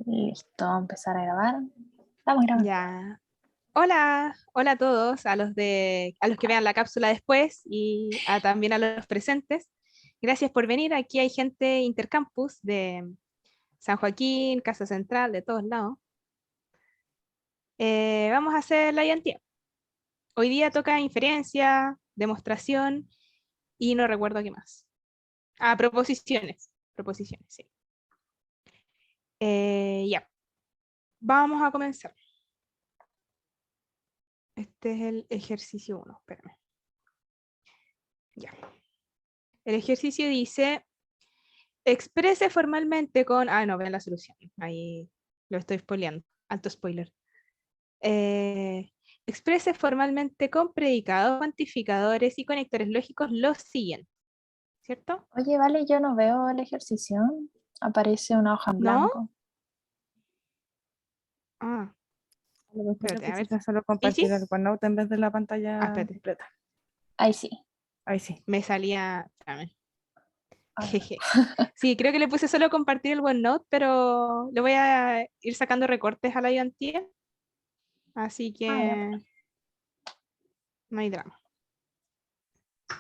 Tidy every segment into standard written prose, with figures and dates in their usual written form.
Listo, vamos a empezar a grabar. Estamos grabando. Ya. Hola, hola a todos, a los que vean la cápsula después y también a los presentes. Gracias por venir. Aquí hay gente intercampus de San Joaquín, Casa Central, de todos lados. Vamos a hacer la IANTIA. Hoy día toca inferencia, demostración y no recuerdo qué más. Proposiciones. Proposiciones, sí. Ya. Vamos a comenzar. Este es el ejercicio 1. Espérame. Ya. El ejercicio dice, exprese formalmente con... no, vean la solución. Ahí lo estoy spoileando. Alto spoiler. Eh, exprese formalmente con predicados, cuantificadores y conectores lógicos los siguientes. ¿Cierto? Oye, vale, yo no veo el ejercicio. Aparece una hoja en ¿No? blanco. Ah, A lo mejor le espérate, a ver. pusiste solo ¿Y sí? compartir el OneNote en vez de la pantalla Espérate. completa. Ahí sí. Ahí sí. Me salía... Espérame. A ver. Jeje. Sí, creo que le puse solo compartir el OneNote, pero le voy a ir sacando recortes a la ayudantía. Así Ya. que no hay drama.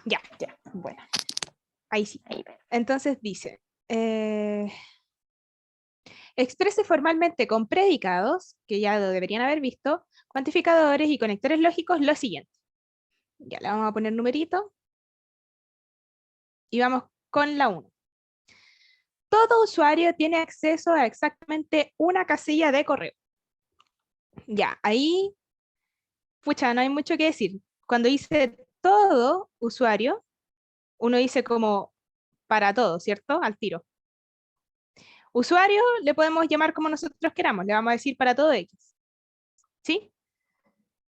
Ya. Ya, bueno. Ahí sí. Ahí veo. Entonces dice, exprese formalmente con predicados, que ya lo deberían haber visto, cuantificadores y conectores lógicos lo siguiente. Ya le vamos a poner numerito. Y vamos con la 1. Todo usuario tiene acceso a exactamente una casilla de correo. Ya, ahí, pucha, no hay mucho que decir. Cuando dice todo usuario, uno dice como para todo, ¿cierto? Al tiro. Usuario le podemos llamar como nosotros queramos, le vamos a decir para todo X. ¿Sí?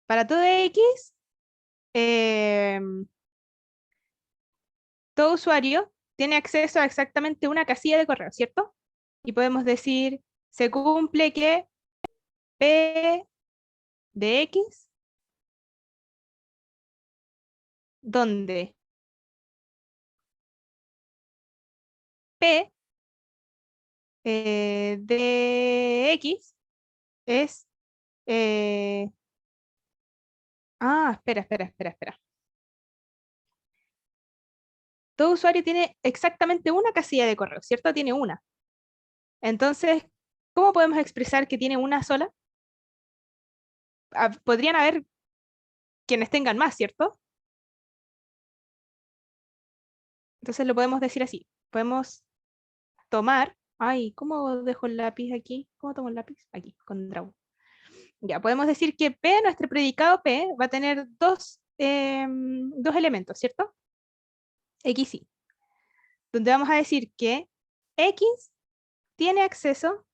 Para todo X, todo usuario tiene acceso a exactamente una casilla de correo, ¿cierto? Y podemos decir, se cumple que P de X, donde P de X es... espera. Todo usuario tiene exactamente una casilla de correo, ¿cierto? Tiene una. Entonces, ¿cómo podemos expresar que tiene una sola? Podrían haber quienes tengan más, ¿cierto? Entonces lo podemos decir así. Podemos tomar... Ay, ¿cómo dejo el lápiz aquí? ¿Cómo tomo el lápiz? Aquí, con draw. Ya, podemos decir que P, nuestro predicado P, va a tener dos elementos, ¿cierto? X y. Donde vamos a decir que X tiene acceso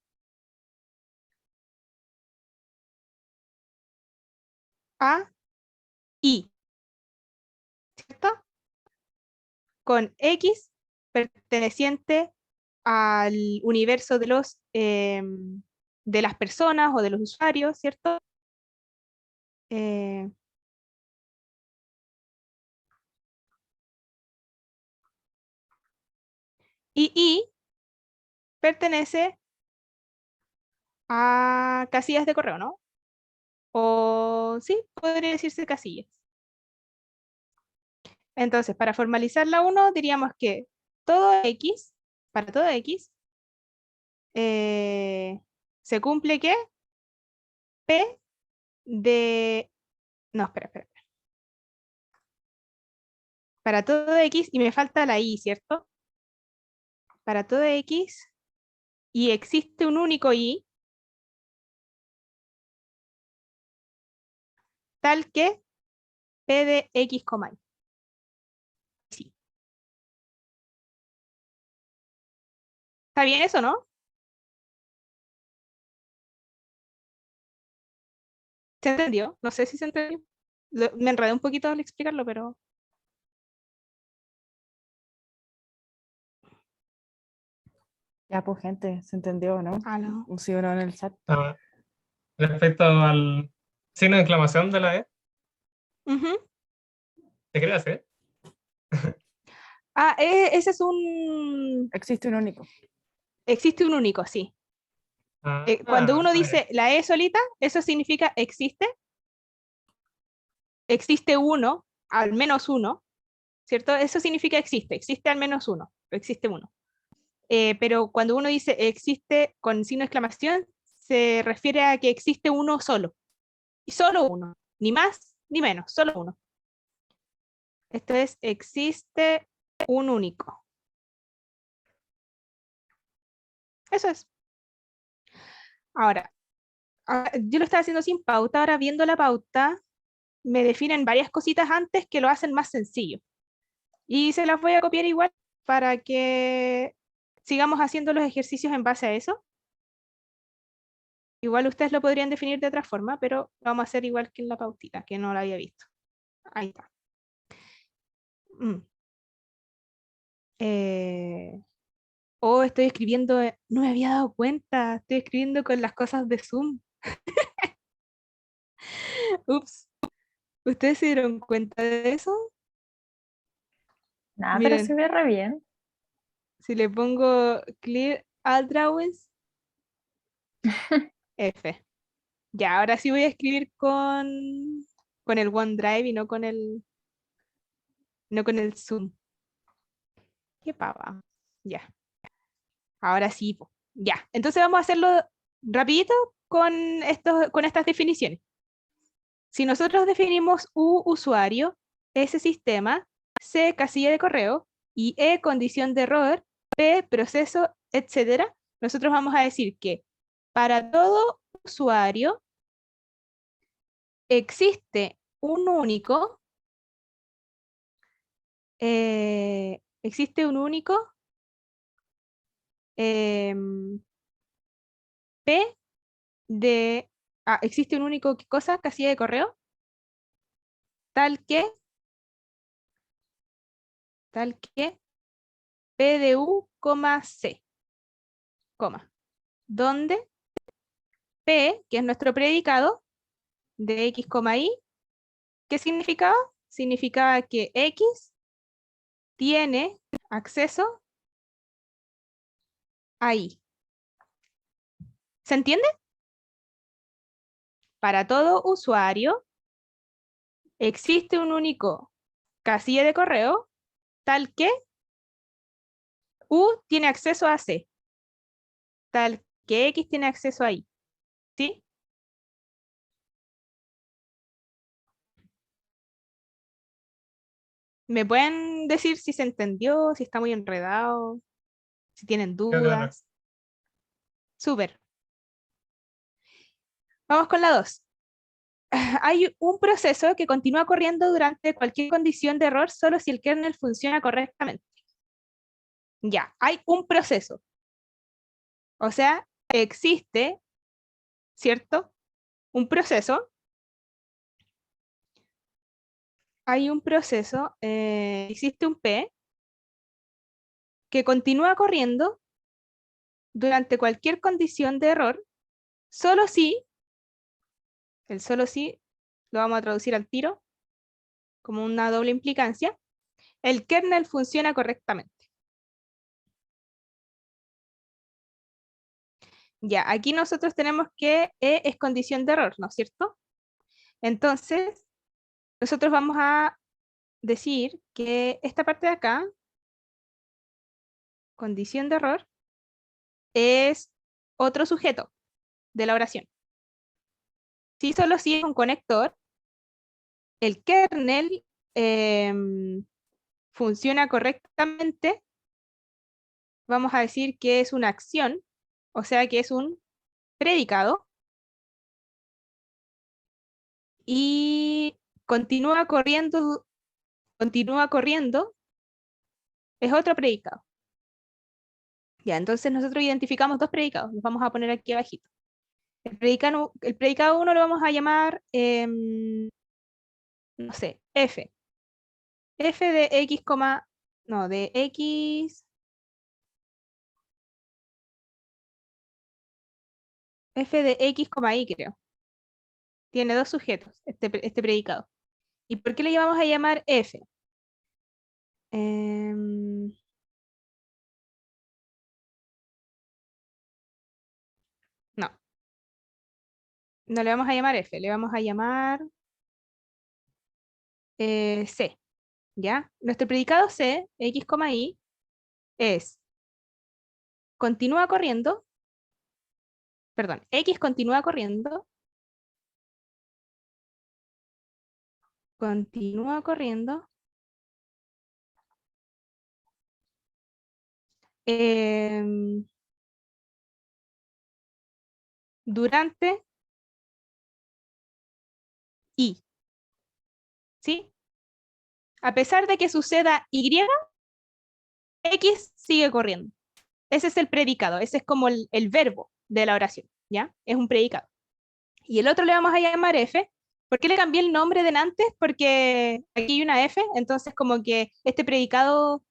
a Y, ¿cierto? Con X perteneciente al universo de las personas o de los usuarios, ¿cierto? Eh, y pertenece a casillas de correo, ¿no? O sí, podría decirse casillas. Entonces, para formalizar la 1, diríamos que todo X, para todo X, se cumple que P de... No, espera. Para todo X, y me falta la Y, ¿cierto? Para todo X, y existe un único Y, tal que P de X, Y. Sí. ¿Está bien eso, no? ¿Se entendió? No sé si se entendió. Me enredé un poquito al explicarlo, pero... Ya, pues, gente, ¿se entendió, no? no. Un sí o no en el chat. Respecto al signo de exclamación de la E, Ujú. ¿te quería hacer? Ese es un... Existe un único. Existe un único, sí. Cuando uno ya. dice la E solita, eso significa existe. Existe uno, al menos uno, ¿cierto? Eso significa existe al menos uno, existe uno. Pero cuando uno dice existe con signo de exclamación, se refiere a que existe uno solo. Y solo uno, ni más ni menos, solo uno. Esto es, existe un único. Eso es. Ahora, yo lo estaba haciendo sin pauta, ahora viendo la pauta, me definen varias cositas antes que lo hacen más sencillo. Y se las voy a copiar igual para que sigamos haciendo los ejercicios en base a eso. Igual ustedes lo podrían definir de otra forma, pero lo vamos a hacer igual que en la pautita, que no la había visto. Ahí está. Estoy escribiendo, no me había dado cuenta, estoy escribiendo con las cosas de Zoom. Ups, ¿ustedes se dieron cuenta de eso? Nada, pero Miren, se ve re bien. si le pongo clear all drawings, F. Ya, ahora sí voy a escribir con el OneDrive y no con el Zoom. Qué pava. Ya. Ahora sí, po. Ya. Entonces vamos a hacerlo rapidito con estas definiciones. Si nosotros definimos U usuario, S sistema, C casilla de correo y E condición de error, P proceso, etcétera, nosotros vamos a decir que para todo usuario existe un único, existe un único em, P de, existe un único, ¿qué cosa? Casilla de correo, tal que, tal que P de U, C, coma, donde P, que es nuestro predicado, de X, Y, ¿qué significaba? Significaba que X tiene acceso a Y. ¿Se entiende? Para todo usuario existe un único casilla de correo tal que U tiene acceso a C, tal que X tiene acceso a Y. ¿Sí? ¿Me pueden decir si se entendió, si está muy enredado, si tienen Creo que ahora. dudas? Súper. Vamos con la 2. Hay un proceso que continúa corriendo durante cualquier condición de error solo si el kernel funciona correctamente. Ya, hay un proceso. O sea, existe, ¿cierto? Un proceso. Hay un proceso, existe un P que continúa corriendo durante cualquier condición de error, solo si, el solo si lo vamos a traducir al tiro, como una doble implicancia, el kernel funciona correctamente. Ya, aquí nosotros tenemos que E es condición de error, ¿no es cierto? Entonces, nosotros vamos a decir que esta parte de acá, condición de error, es otro sujeto de la oración. Si solo si es un conector, el kernel funciona correctamente, vamos a decir que es una acción, o sea que es un predicado, y continúa corriendo, es otro predicado. Ya, entonces nosotros identificamos dos predicados, los vamos a poner aquí abajito. El predicado 1 lo vamos a llamar, no sé, F. F de X, no, de X, F de X, Y creo. Tiene dos sujetos, este predicado. ¿Y por qué le vamos a llamar F? No, No le vamos a llamar F, le vamos a llamar C, ¿ya? Nuestro predicado C, X, Y, es continúa corriendo, perdón, X continúa corriendo, em, durante Y, ¿sí? A pesar de que suceda Y, X sigue corriendo. Ese es el predicado, ese es como el verbo de la oración, ¿ya? Es un predicado. Y el otro le vamos a llamar F. ¿Por qué le cambié el nombre de antes? Porque aquí hay una F, entonces como que este predicado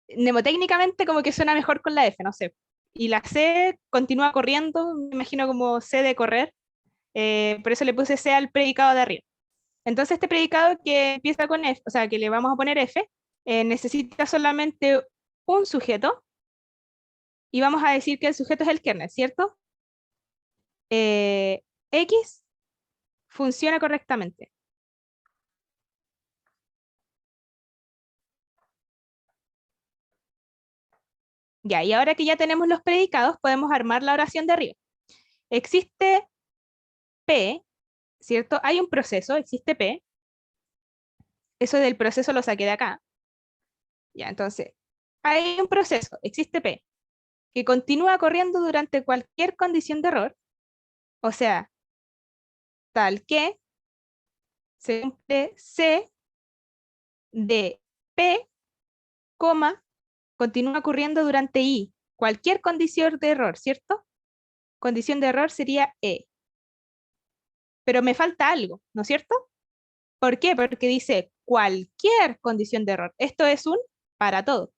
mnemotécnicamente como que suena mejor con la F, no sé. Y la C continúa corriendo, me imagino como C de correr, por eso le puse C al predicado de arriba. Entonces este predicado que empieza con F, o sea, que le vamos a poner F, necesita solamente un sujeto, y vamos a decir que el sujeto es el kernel, ¿cierto? X funciona correctamente. Ya, y ahora que ya tenemos los predicados, podemos armar la oración de arriba. Existe P, ¿cierto? Hay un proceso, existe P. Eso del proceso lo saqué de acá. Ya, entonces, hay un proceso, existe P, que continúa corriendo durante cualquier condición de error, o sea, tal que se cumple C de P, coma, continúa corriendo durante I, cualquier condición de error, ¿cierto? Condición de error sería E. Pero me falta algo, ¿no es cierto? ¿Por qué? Porque dice cualquier condición de error. Esto es un para todo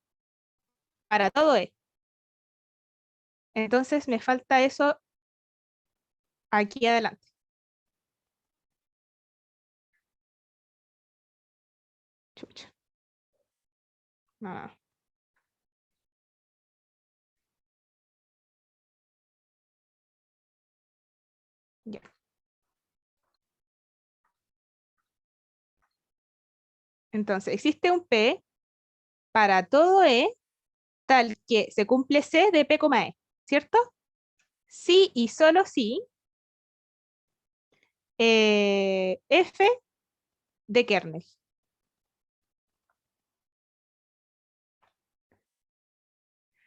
es. Entonces me falta eso aquí adelante. Chucha. No. Ya. Entonces, existe un P para todo E tal que se cumple C de P, E, ¿cierto? Sí y solo sí, F de kernel.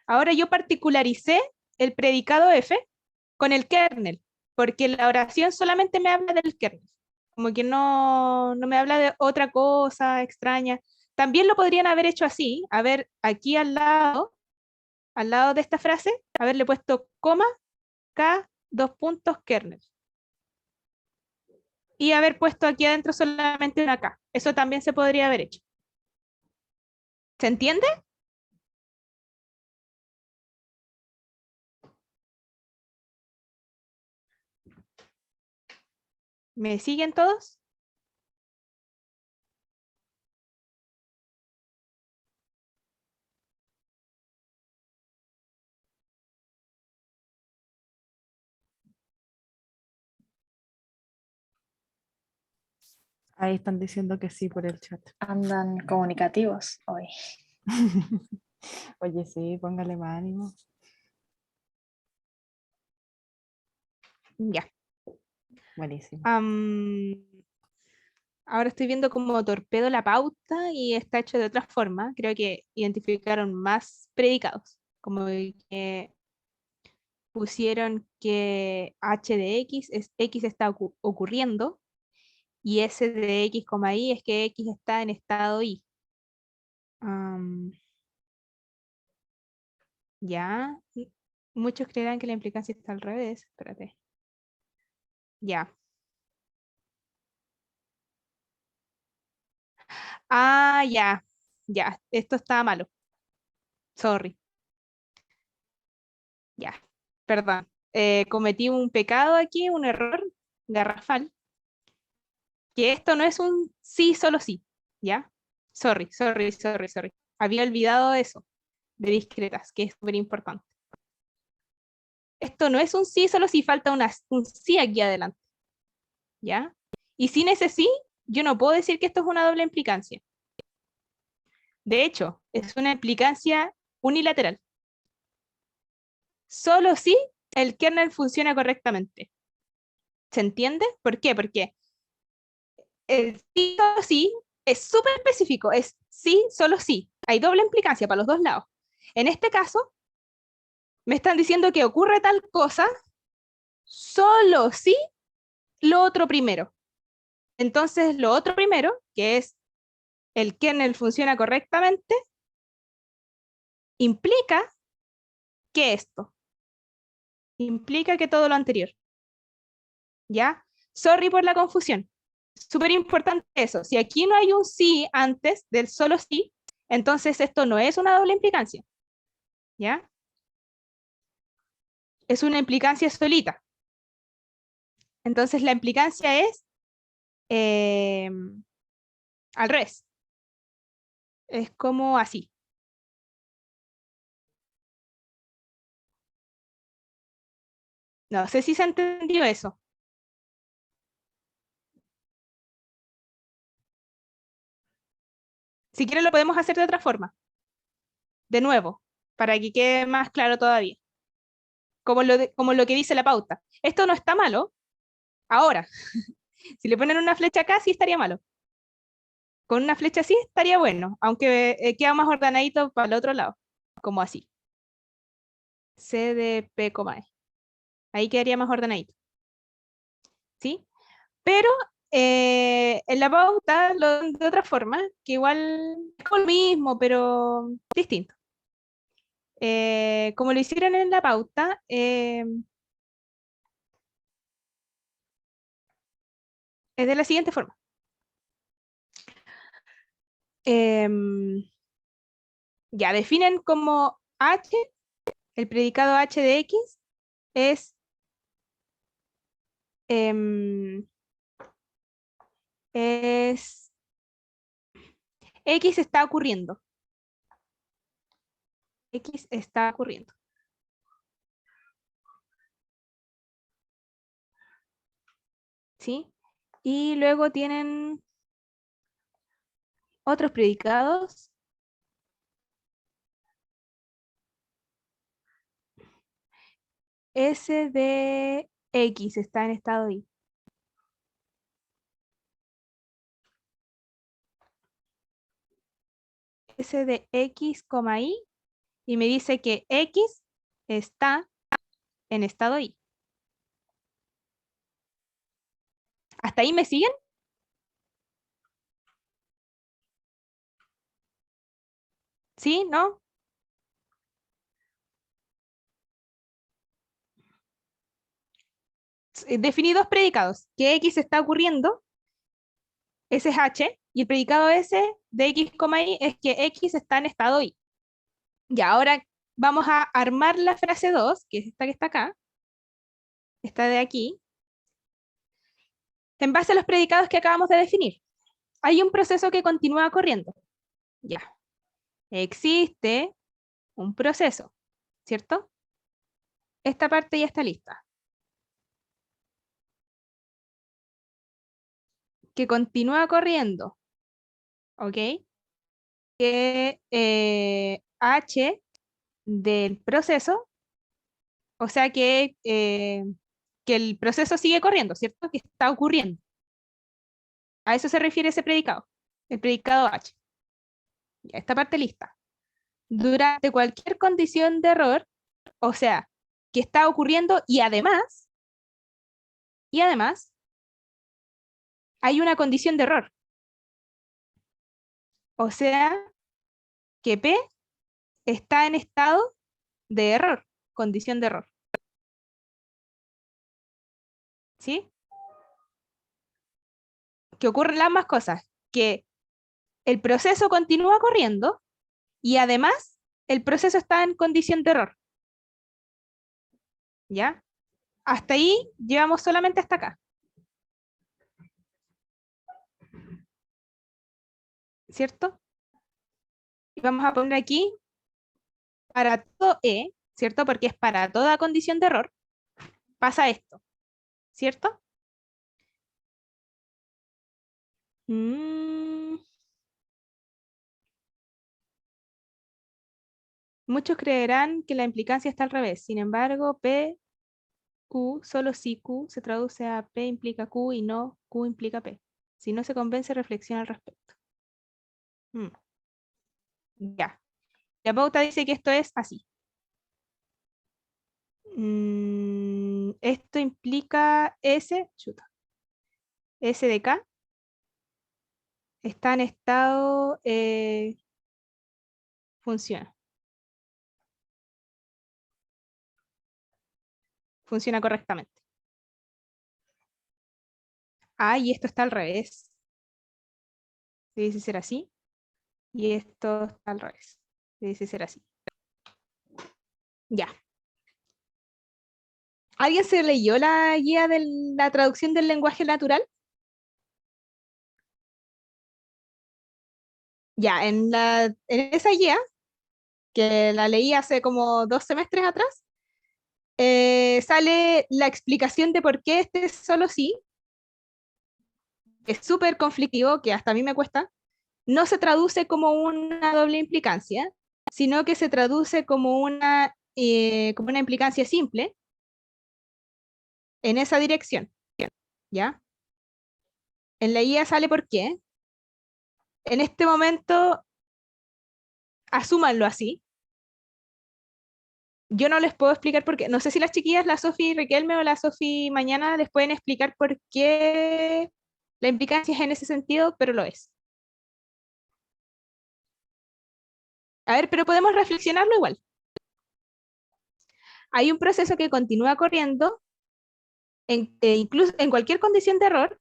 Ahora yo particularicé el predicado F con el kernel, porque la oración solamente me habla del kernel, como que no me habla de otra cosa extraña. También lo podrían haber hecho así, a ver, aquí al lado de esta frase, haberle puesto coma, K, dos puntos, kernel. Y haber puesto aquí adentro solamente una K. Eso también se podría haber hecho. ¿Se entiende? ¿Me siguen todos? Ahí están diciendo que sí por el chat. Andan comunicativos hoy. Oye, sí, póngale más ánimo. Ya. Buenísimo. Ahora estoy viendo como torpedo la pauta y está hecho de otra forma. Creo que identificaron más predicados, como que pusieron que h de x es x está ocurriendo y s de x, y es que x está en estado y. Am, ya, muchos creerán que la implicancia está al revés. Espérate. Ya. Ah, ya. Ya, esto está malo. Sorry. Ya, perdón. Cometí un pecado aquí, un error garrafal, que esto no es un sí, solo sí, ¿ya? Sorry. Había olvidado eso de discretas, que es súper importante. Esto no es un sí, solo si falta un sí aquí adelante. ¿Ya? Y sin ese sí, yo no puedo decir que esto es una doble implicancia. De hecho, es una implicancia unilateral. Solo si el kernel funciona correctamente. ¿Se entiende? ¿Por qué? Porque el sí o sí es súper específico, es sí, solo sí. Hay doble implicancia para los dos lados. En este caso, me están diciendo que ocurre tal cosa solo si lo otro primero. Entonces, lo otro primero, que es el kernel funciona correctamente, implica que esto. Implica que todo lo anterior. ¿Ya? Sorry por la confusión. Súper importante eso. Si aquí no hay un sí antes del solo sí, entonces esto no es una doble implicancia. ¿Ya? Es una implicancia solita. Entonces la implicancia es al revés. Es como así. No sé si se entendió eso. Si quieren lo podemos hacer de otra forma. De nuevo, para que quede más claro todavía. Como lo que dice la pauta. Esto no está malo ahora. Si le ponen una flecha acá, sí estaría malo. Con una flecha así estaría bueno, aunque queda más ordenadito para el otro lado, como así. CDP, E. Ahí quedaría más ordenadito. ¿Sí? Pero en la pauta lo dan de otra forma, que igual es como lo mismo, pero distinto. Como lo hicieron en la pauta, es de la siguiente forma. Ya definen como H, el predicado H de X, es X está ocurriendo. X está ocurriendo. ¿Sí? Y luego tienen otros predicados. S de X está en estado I. S de X, I, y me dice que X está en estado I. ¿Hasta ahí me siguen? ¿Sí? ¿No? Definí dos predicados, que X está ocurriendo, ese es H, y el predicado S de X, I es que X está en estado I. Y ahora vamos a armar la frase 2, que es esta que está acá, esta de aquí, en base a los predicados que acabamos de definir. Hay un proceso que continúa corriendo. Ya. Existe un proceso, ¿cierto? Esta parte ya está lista. Que continúa corriendo, ¿ok? Que H del proceso, o sea que el proceso sigue corriendo, ¿cierto? Que está ocurriendo. A eso se refiere ese predicado, el predicado H. Ya, esta parte lista. Durante cualquier condición de error, o sea, que está ocurriendo y además, hay una condición de error. O sea, que P está en estado de error, condición de error. ¿Sí? Que ocurren ambas cosas, que el proceso continúa corriendo y además el proceso está en condición de error. ¿Ya? Hasta ahí llevamos solamente hasta acá. ¿Cierto? Y vamos a poner aquí para todo E, ¿cierto? Porque es para toda condición de error. pasa esto, ¿cierto? Mm. Muchos creerán que la implicancia está al revés. Sin embargo, P, Q, solo si Q se traduce a P implica Q y no Q implica P. Si no se convence, reflexiona al respecto. Ya. La pauta dice que esto es así. Esto implica S, chuta. S de K está en estado, funciona. Funciona correctamente. Ah, y esto está al revés. Debe ser así. Y esto está al revés. Debe ser así. Ya. ¿Alguien se leyó la guía de la traducción del lenguaje natural? Ya, en esa guía, que la leí hace como 2 semestres atrás, sale la explicación de por qué este solo sí, es súper conflictivo, que hasta a mí me cuesta, no se traduce como una doble implicancia, sino que se traduce como una implicancia simple en esa dirección. ¿Ya? En la guía sale por qué. En este momento, asúmanlo así. Yo no les puedo explicar por qué. No sé si las chiquillas, la Sofi Riquelme o la Sofi Mañana, les pueden explicar por qué la implicancia es en ese sentido, pero lo es. A ver, pero podemos reflexionarlo igual. Hay un proceso que continúa corriendo, incluso en cualquier condición de error,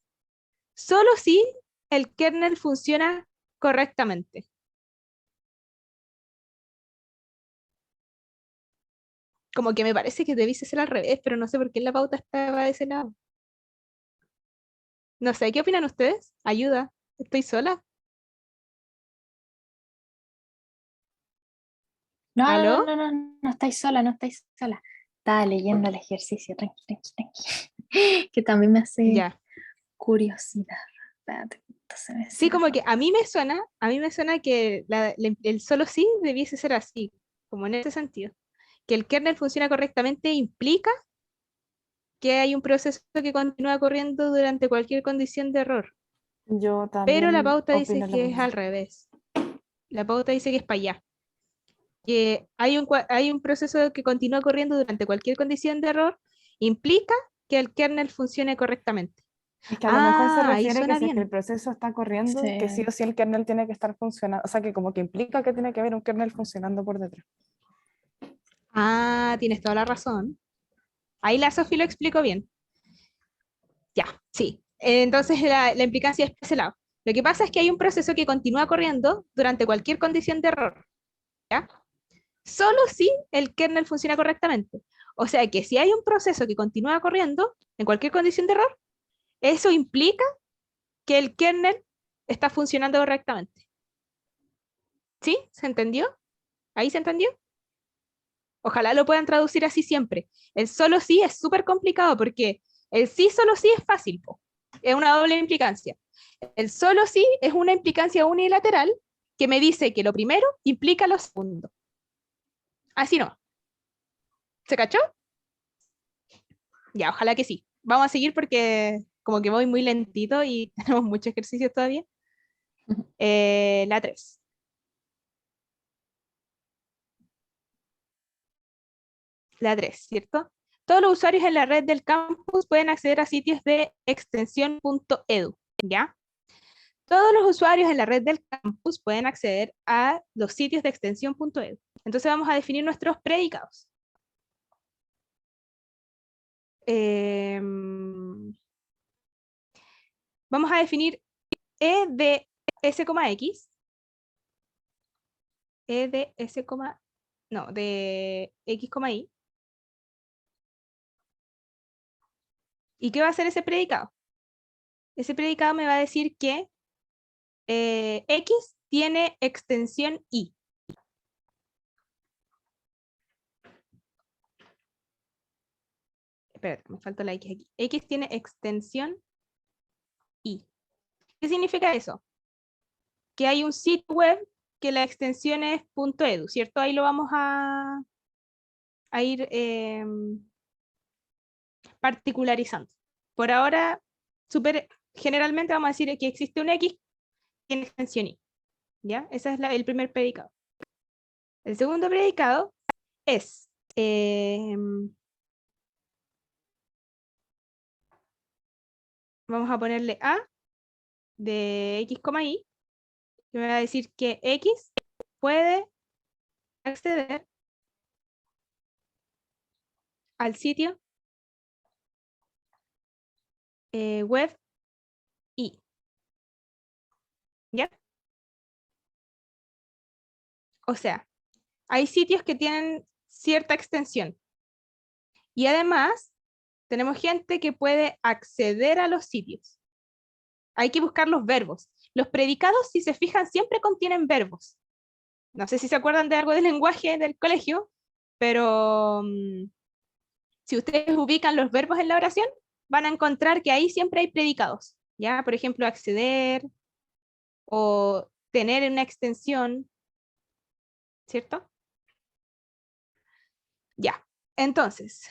solo si el kernel funciona correctamente. Como que me parece que debiese ser al revés, pero no sé por qué la pauta estaba de ese lado. No sé, ¿qué opinan ustedes? Ayuda, ¿estoy sola? No, no, ¿Aló? no, no, no, no estáis sola, no estáis sola. Estaba leyendo el ejercicio, tranqui, tranqui, tranqui. Que también me hace Ya. curiosidad. Espérate, entonces me Sí, cierro. como que a mí me suena que el solo sí debiese ser así, como en ese sentido. Que el kernel funciona correctamente implica que hay un proceso que continúa corriendo durante cualquier condición de error. Yo Pero la también pauta dice opino lo que es al mismo. revés. La pauta dice que es para allá. Que hay un proceso que continúa corriendo durante cualquier condición de error, implica que el kernel funcione correctamente. Es que a lo mejor se Ah, ahí refiere que suena si es que el bien. proceso está corriendo, que sí Sí. o sí el kernel tiene que estar funcionando, o sea que como que implica que tiene que haber un kernel funcionando por detrás. Ah, tienes toda la razón. Ahí la Sofi lo explicó bien. Ya, sí. Entonces la implicancia es por ese lado. Lo que pasa es que hay un proceso que continúa corriendo durante cualquier condición de error. ¿Ya? Solo si el kernel funciona correctamente. O sea que si hay un proceso que continúa corriendo en cualquier condición de error, eso implica que el kernel está funcionando correctamente. ¿Sí? ¿Se entendió? ¿Ahí se entendió? Ojalá lo puedan traducir así siempre. El solo sí es súper complicado porque el sí solo sí es fácil, po. Es una doble implicancia. El solo sí es una implicancia unilateral que me dice que lo primero implica lo segundo. Así no. ¿Se cachó? Ya, ojalá que sí. Vamos a seguir porque como que voy muy lentito y tenemos muchos ejercicios todavía. La 3. La 3, ¿cierto? Todos los usuarios en la red del campus pueden acceder a sitios de extensión.edu, ¿ya? Todos los usuarios en la red del campus pueden acceder a los sitios de extensión.edu. Entonces vamos a definir nuestros predicados. Vamos a definir E de S, X, E de S, no, de X, Y. ¿Y qué va a hacer ese predicado? Ese predicado me va a decir que X tiene extensión Y. Espérate, me faltó la X aquí. X tiene extensión I. ¿Qué significa eso? Que hay un sitio web que la extensión es .edu, ¿cierto? Ahí lo vamos a ir particularizando. Por ahora, generalmente vamos a decir que existe un X que tiene extensión I. ¿Ya? Ese es el primer predicado. El segundo predicado es vamos a ponerle A de X, Y, que me va a decir que X puede acceder al sitio web I. ¿Ya? O sea, hay sitios que tienen cierta extensión. Y además, tenemos gente que puede acceder a los sitios. Hay que buscar los verbos. Los predicados, si se fijan, siempre contienen verbos. No sé si se acuerdan de algo del lenguaje del colegio, pero si ustedes ubican los verbos en la oración, van a encontrar que ahí siempre hay predicados. ¿Ya? Por ejemplo, acceder o tener una extensión, ¿cierto? Ya, entonces,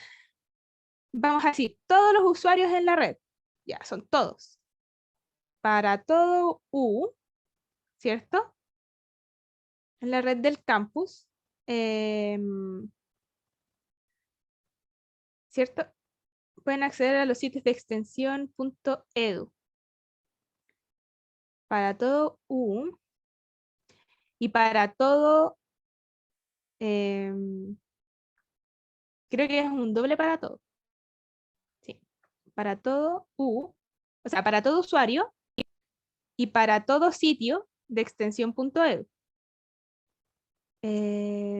vamos a decir, todos los usuarios en la red, ya, son todos. Para todo U, ¿cierto? En la red del campus, ¿cierto? Pueden acceder a los sitios de extensión .edu. Para todo U y para todo, creo que es un doble para todo. Sí, para todo U, o sea, para todo usuario y para todo sitio de extensión .edu.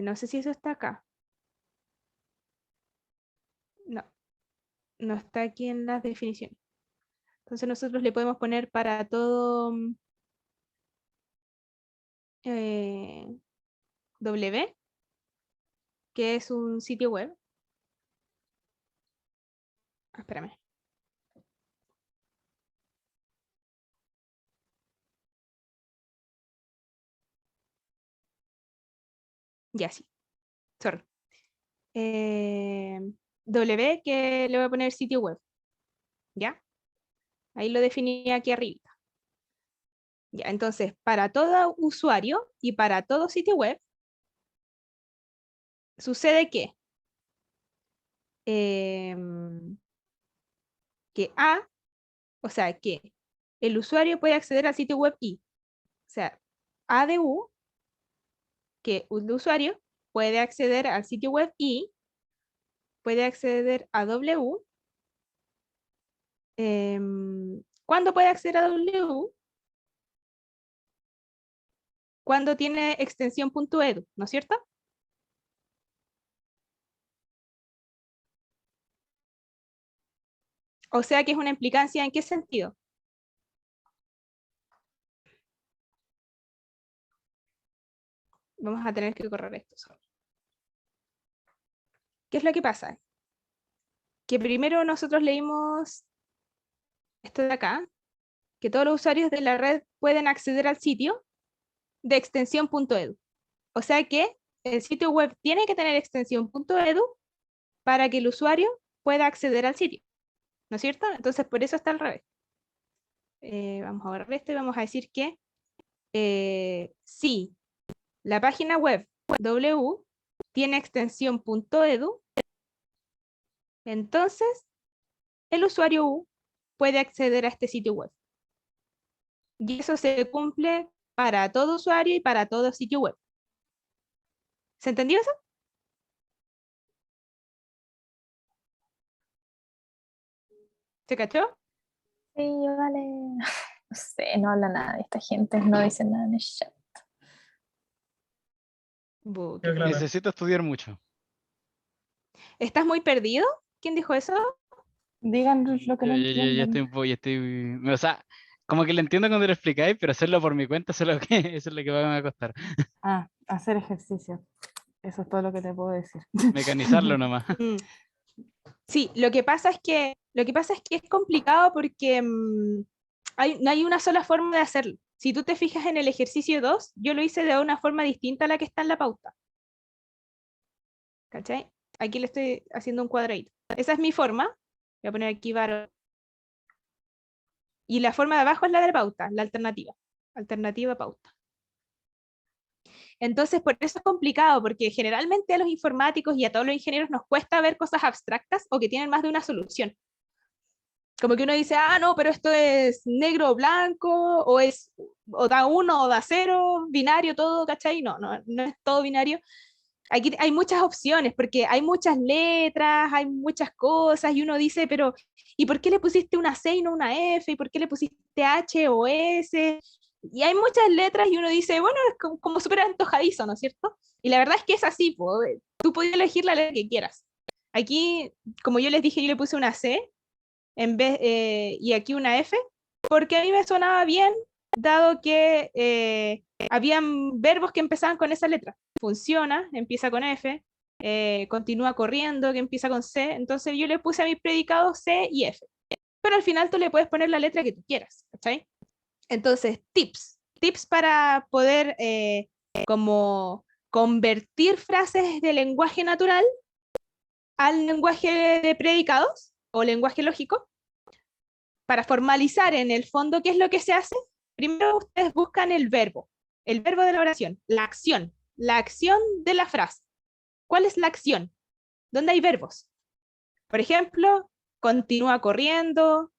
No sé si eso está acá. No, no está aquí en las definiciones. Entonces nosotros le podemos poner para todo W, que es un sitio web. Espérame. Ya sí. Sorry. W, que le voy a poner sitio web. ¿Ya? Ahí lo definí aquí arriba. Ya, entonces, para todo usuario y para todo sitio web, sucede que A, o sea, que el usuario puede acceder al sitio web I. O sea, A de U, que el usuario puede acceder al sitio web I, puede acceder a W. ¿Cuándo puede acceder a W? Cuando tiene extensión .edu, ¿no es cierto? O sea que es una implicancia, ¿en qué sentido? Vamos a tener que correr esto solo. ¿Qué es lo que pasa? Que primero nosotros leímos esto de acá, que todos los usuarios de la red pueden acceder al sitio de extensión .edu. O sea que el sitio web tiene que tener extensión .edu para que el usuario pueda acceder al sitio, ¿no es cierto? Entonces por eso está al revés. Vamos a borrar esto y vamos a decir que si la página web W tiene extensión .edu, entonces el usuario U puede acceder a este sitio web. Y eso se cumple para todo usuario y para todo sitio web. ¿Se entendió eso? ¿Se cachó? Sí, vale. No sé, no habla nada de esta gente, no dice nada en el chat. Qué claro. Necesito estudiar mucho. ¿Estás muy perdido? ¿Quién dijo eso? Digan lo que no Yo entienden. estoy un poco, o sea, como que lo entiendo cuando lo explicáis, pero hacerlo por mi cuenta, eso es lo que, eso es lo que me va a costar. Ah, hacer ejercicio. Eso es todo lo que te puedo decir. Mecanizarlo nomás. Sí, lo que pasa es que es complicado porque no hay una sola forma de hacerlo. Si tú te fijas en el ejercicio 2, yo lo hice de una forma distinta a la que está en la pauta. ¿Cachai? Aquí le estoy haciendo un cuadradito. Esa es mi forma. Voy a poner aquí varón. Y la forma de abajo es la de la pauta, la alternativa. Alternativa pauta. Entonces, por eso es complicado, porque generalmente a los informáticos y a todos los ingenieros nos cuesta ver cosas abstractas o que tienen más de una solución. Como que uno dice, ah, no, pero esto es negro o blanco, o da uno o da cero, binario todo, ¿cachai? No es todo binario. Aquí hay muchas opciones, porque hay muchas letras, hay muchas cosas, y uno dice, pero ¿y por qué le pusiste una C y no una F? ¿Y por qué le pusiste H o S? Y hay muchas letras y uno dice, bueno, es como súper antojadizo, ¿no es cierto? Y la verdad es que es así, tú podías elegir la letra que quieras. Aquí, como yo les dije, yo le puse una C y aquí una F, porque a mí me sonaba bien, dado que habían verbos que empezaban con esa letra. Funciona, empieza con F, continúa corriendo, que empieza con C, entonces yo le puse a mis predicados C y F. Pero al final tú le puedes poner la letra que tú quieras, ¿cachai? Entonces, tips para poder como convertir frases de lenguaje natural al lenguaje de predicados o lenguaje lógico. Para formalizar en el fondo, ¿qué es lo que se hace? Primero ustedes buscan el verbo de la oración, la acción de la frase. ¿Cuál es la acción? ¿Dónde hay verbos? Por ejemplo, continúa corriendo,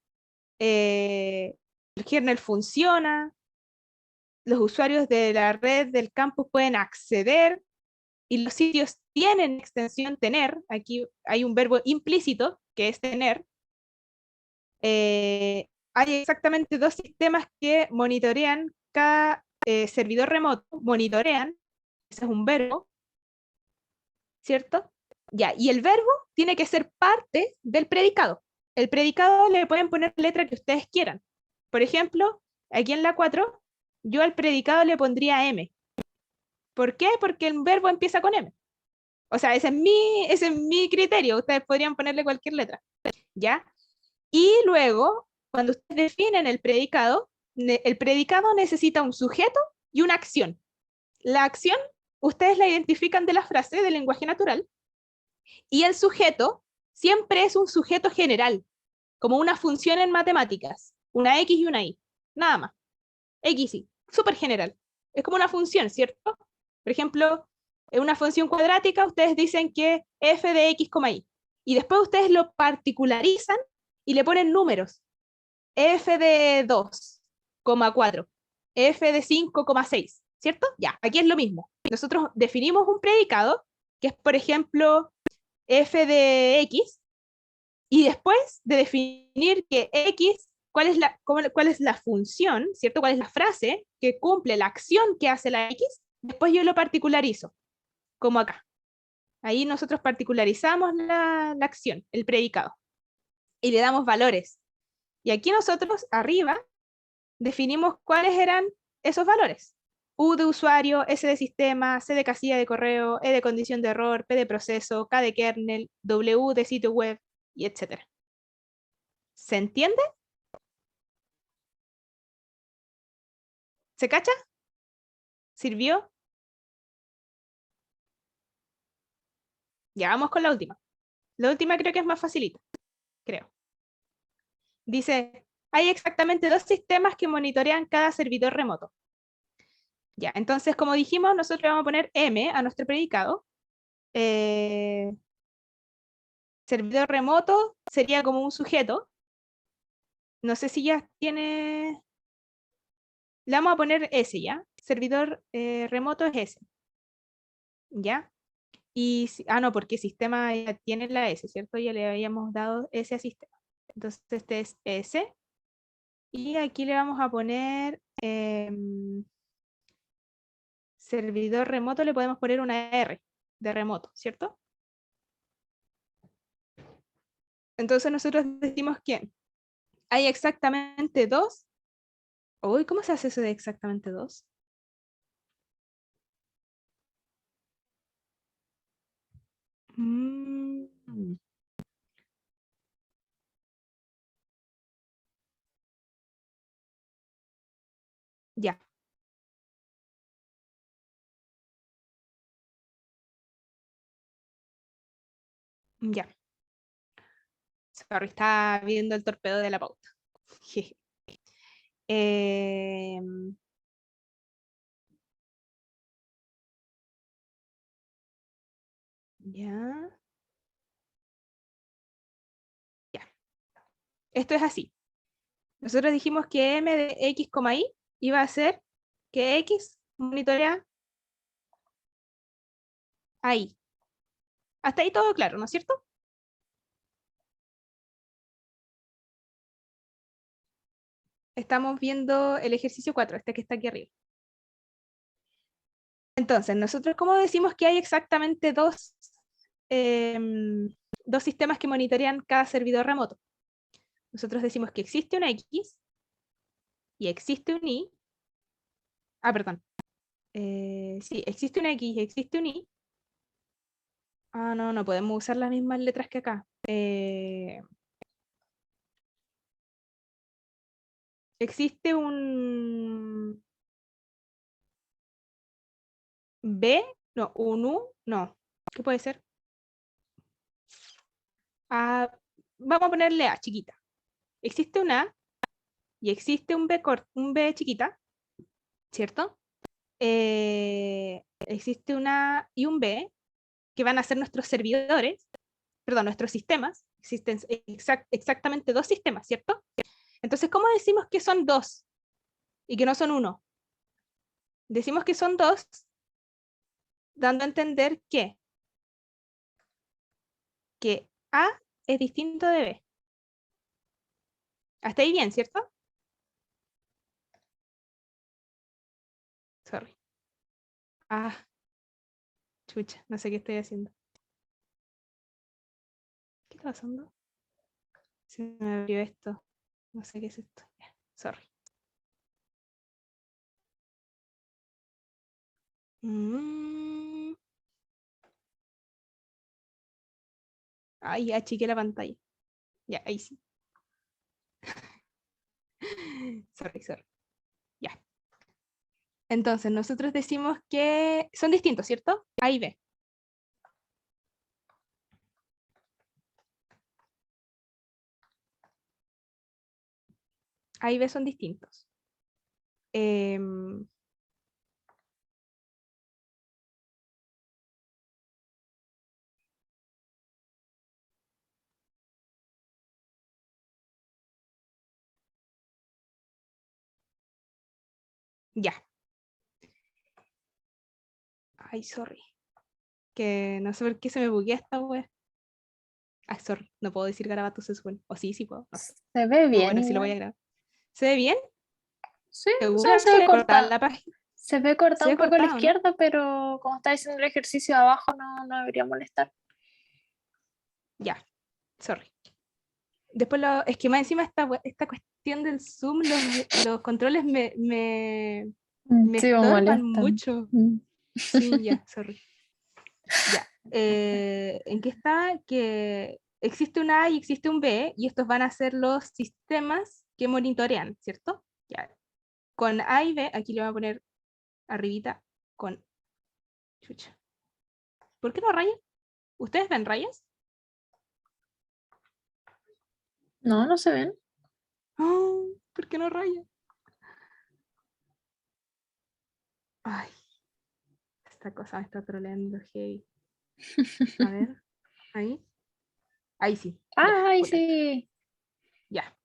el kernel funciona, los usuarios de la red del campus pueden acceder y los sitios tienen extensión tener. Aquí hay un verbo implícito que es tener. Hay exactamente dos sistemas que monitorean cada servidor remoto, monitorean, ese es un verbo, ¿cierto? Ya, y el verbo tiene que ser parte del predicado. El predicado le pueden poner la letra que ustedes quieran. Por ejemplo, aquí en la 4, yo al predicado le pondría M. ¿Por qué? Porque el verbo empieza con M. O sea, ese es mi criterio. Ustedes podrían ponerle cualquier letra, ¿ya? Y luego, cuando ustedes definen el predicado necesita un sujeto y una acción. La acción, ustedes la identifican de la frase del lenguaje natural, y el sujeto siempre es un sujeto general, como una función en matemáticas, una X y una Y, nada más. X y, súper general. Es como una función, ¿cierto? Por ejemplo, en una función cuadrática, ustedes dicen que f de x, y. Y después ustedes lo particularizan y le ponen números. F de 2,4, F de 5,6, ¿cierto? Ya, aquí es lo mismo. Nosotros definimos un predicado, que es, por ejemplo, F de X, y después de definir que X, cuál es la función, ¿cierto? ¿Cuál es la frase que cumple la acción que hace la X? Después yo lo particularizo, como acá. Ahí nosotros particularizamos la acción, el predicado, y le damos valores. Y aquí nosotros, arriba, definimos cuáles eran esos valores. U de usuario, S de sistema, C de casilla de correo, E de condición de error, P de proceso, K de kernel, W de sitio web, y etc. ¿Se entiende? ¿Se cacha? ¿Sirvió? Ya vamos con la última. La última creo que es más facilita, creo. Dice, hay exactamente 2 sistemas que monitorean cada servidor remoto. Ya, entonces como dijimos, nosotros vamos a poner M a nuestro predicado. Servidor remoto sería como un sujeto. No sé si ya tiene... Le vamos a poner S, ¿ya? Servidor remoto es S. ¿Ya? No, porque sistema ya tiene la S, ¿cierto? Ya le habíamos dado S a sistema. Entonces este es S. Y aquí le vamos a poner servidor remoto, le podemos poner una R de remoto, ¿cierto? Entonces nosotros decimos que hay exactamente 2. Uy, ¿cómo se hace eso de exactamente 2? Ya. Ya. Sorry, está viendo el torpedo de la pauta. Em, ya. Ya. Esto es así. Nosotros dijimos que m de x, y iba a ser que x monitorea a y. Hasta ahí todo claro, ¿no es cierto? Estamos viendo el ejercicio 4, este que está aquí arriba. Entonces, nosotros, ¿cómo decimos que hay exactamente dos sistemas que monitorean cada servidor remoto? Nosotros decimos que existe una X y existe un Y. Ah, perdón. Sí, existe una X y existe un Y. Ah, no, no podemos usar las mismas letras que acá. Existe un B, no, un U, no. ¿Qué puede ser? Ah, vamos a ponerle A, chiquita. Existe un A y existe un un B chiquita, ¿cierto? Existe un A y un B que van a ser nuestros servidores, perdón, nuestros sistemas. Existen exactamente dos sistemas, ¿cierto? Entonces, ¿cómo decimos que son dos y que no son uno? Decimos que son dos, dando a entender que A es distinto de B. Hasta ahí bien, ¿cierto? Sorry. Ah, chucha, no sé qué estoy haciendo. ¿Qué está pasando? Se me abrió esto. No sé qué es esto. Sorry. Ay, ya achiqué la pantalla. Ya, ahí sí. Sorry. Ya. Entonces, nosotros decimos que son distintos, ¿cierto? A y B. A y B son distintos. Ya. Ay, sorry. Que no sé por qué se me buguea esta web. Ay, sorry. No puedo decir garabatos, se supone. O sí, sí puedo. No sé. Se ve No, bien. bueno, sí lo voy a Igual. grabar. ¿Se ve bien? Sí, o ¿Segura? sea, se ¿Se ve le corta cortado. la página? Se ve cortado Se un ve poco a la cortado, ¿no? izquierda, pero como está diciendo el ejercicio de abajo, no debería molestar. Ya. Sorry. Después es que más encima esta cuestión del Zoom, los controles me Sí, me estorban molestan. mucho. Sí, ya, sorry. Ya. ¿En qué está? Que existe un A y existe un B, y estos van a ser los sistemas que monitorean, ¿cierto? Ya. Con A y B, aquí le voy a poner arribita con... Chucha. ¿Por qué no rayas? ¿Ustedes ven rayas? No, no se ven. Oh, ¿por qué no rayas? Ay, esta cosa me está troleando heavy. A ver, ahí. Ahí sí. Ya, ¡Ay, bacán. sí! Ya.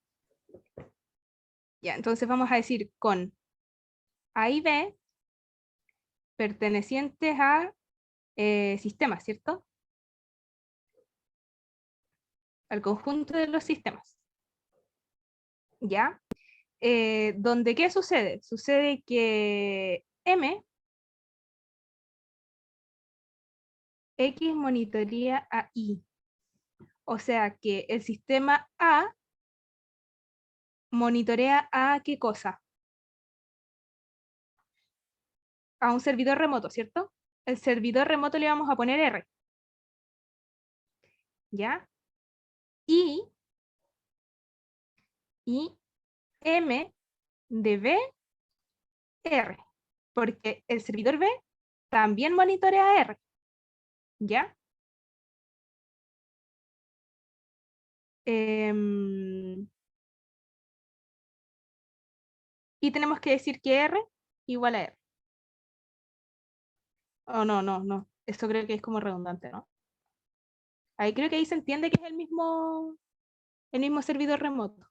Ya, entonces vamos a decir con A y B pertenecientes a sistemas, ¿cierto? Al conjunto de los sistemas. ¿Ya? Donde, ¿qué sucede? Sucede que M, X monitorea a Y. O sea que el sistema A monitorea a ¿qué cosa? A un servidor remoto, ¿cierto? El servidor remoto le vamos a poner R. ¿Ya? Y M de B R, porque el servidor B también monitorea R, ¿ya? Y tenemos que decir que R igual a R. Oh, no. Esto creo que es como redundante, ¿no? Ahí creo que ahí se entiende que es el mismo servidor remoto.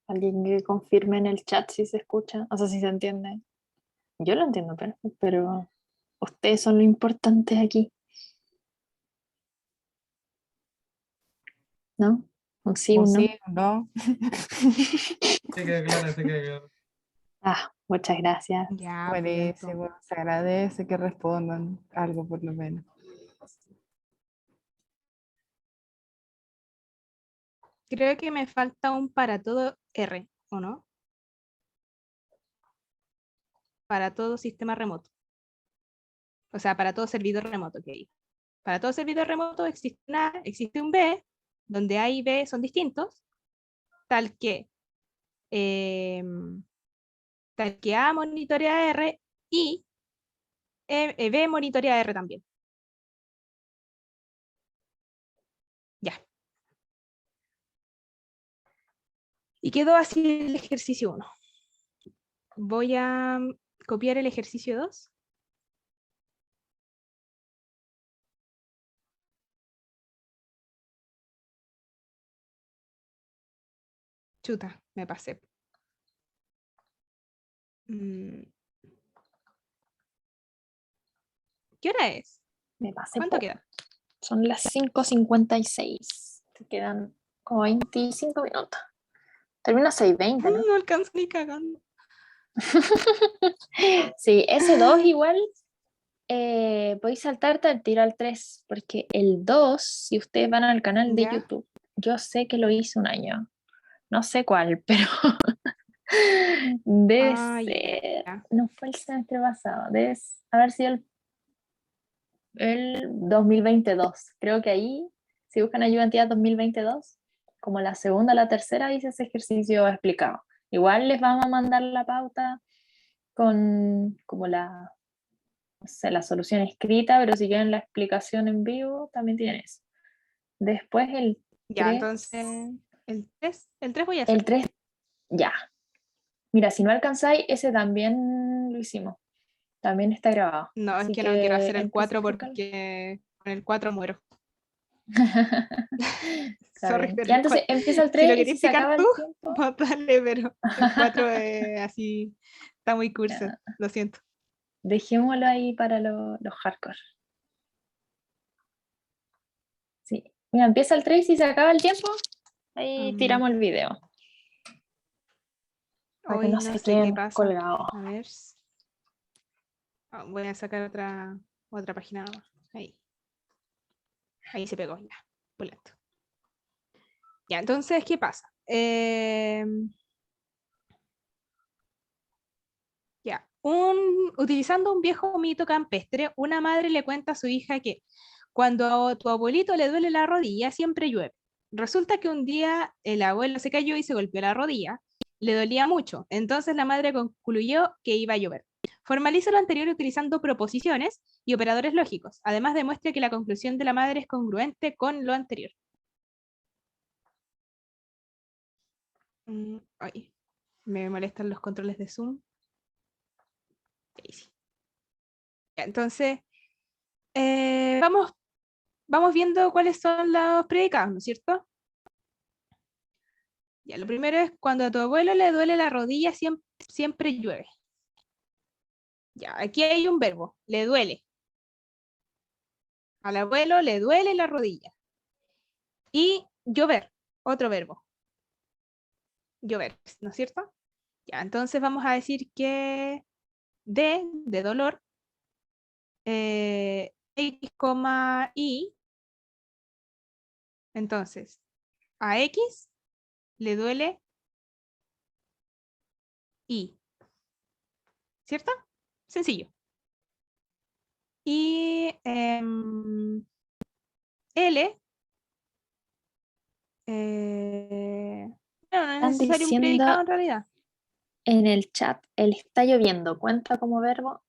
Alguien que confirme en el chat si se escucha, o sea, si se entiende. Yo lo entiendo, pero ustedes son lo importante aquí, ¿no? Un sí, O un no. sí, o no. Sí queda claro, sí queda claro. Ah, muchas gracias. Ya, Buenísimo, se agradece que respondan algo por lo menos. creo que me falta un para todo R, ¿o no? Para todo sistema remoto. O sea, para todo servidor remoto, ok. Para todo servidor remoto existe un B, donde A y B son distintos, tal que, tal que A monitorea R y B monitorea R también. Ya. Y quedó así el ejercicio 1. Voy a copiar el ejercicio 2. Chuta, me pasé. ¿Qué hora es? Me pasé ¿Cuánto poco. queda? Son las 5:56. Te quedan como 25 minutos. Termina 6:20, ¿no? No alcanzo ni cagando. Sí, ese 2 igual podéis saltarte al tiro al 3, porque el 2, si ustedes van al canal de ¿Ya? YouTube, yo sé que lo hice un año. No sé cuál, pero debe Ah, ser. ya. No fue el semestre pasado, debe haber sido el 2022. Creo que ahí, si buscan ayudantía 2022, como la segunda o la tercera, hice ese ejercicio explicado. Igual les vamos a mandar la pauta con como no sé, la solución escrita, pero si quieren la explicación en vivo, también tienen eso. Después el Ya, 3, entonces, el tres voy a el hacer. 3 ya. Mira, si no alcanzáis, ese también lo hicimos. También está grabado. No, es Así que no quiero que hacer el empieza 4 a buscarlo. porque con el 4 muero. Está Sorry, bien. pero Ya el entonces 4. empieza el Si lo 3 y quería si se explicar acaba tú, el tiempo. pues dale, pero el 4 es así, está muy curso. Ya, Lo siento. dejémoslo ahí para los hardcore. Sí. Mira, empieza el 3 y si se acaba el tiempo, ahí tiramos el video. Para que Hoy no no se sé qué queden pasa. colgados. A ver. Voy a sacar otra página nomás. Ahí. Ahí se pegó ya. Pulento. Ya, entonces, ¿qué pasa? Ya, utilizando un viejo mito campestre, una madre le cuenta a su hija que cuando a tu abuelito le duele la rodilla, siempre llueve. Resulta que un día el abuelo se cayó y se golpeó la rodilla, le dolía mucho, entonces la madre concluyó que iba a llover. Formaliza lo anterior utilizando proposiciones y operadores lógicos. Además, demuestra que la conclusión de la madre es congruente con lo anterior. Ay, me molestan los controles de Zoom. Ahí sí. Ya, entonces, vamos viendo cuáles son los predicados, ¿no es cierto? Ya, lo primero es cuando a tu abuelo le duele la rodilla, siempre llueve. Ya, aquí hay un verbo, le duele. Al abuelo le duele la rodilla. Y llover, otro verbo, llover, ¿no es cierto? Ya, entonces vamos a decir que de dolor, X, Y. Entonces, a X le duele Y, ¿cierto? Sencillo. Y L Bueno, no es Están necesario un diciendo predicado en realidad. en el chat, el está lloviendo, ¿cuenta como verbo?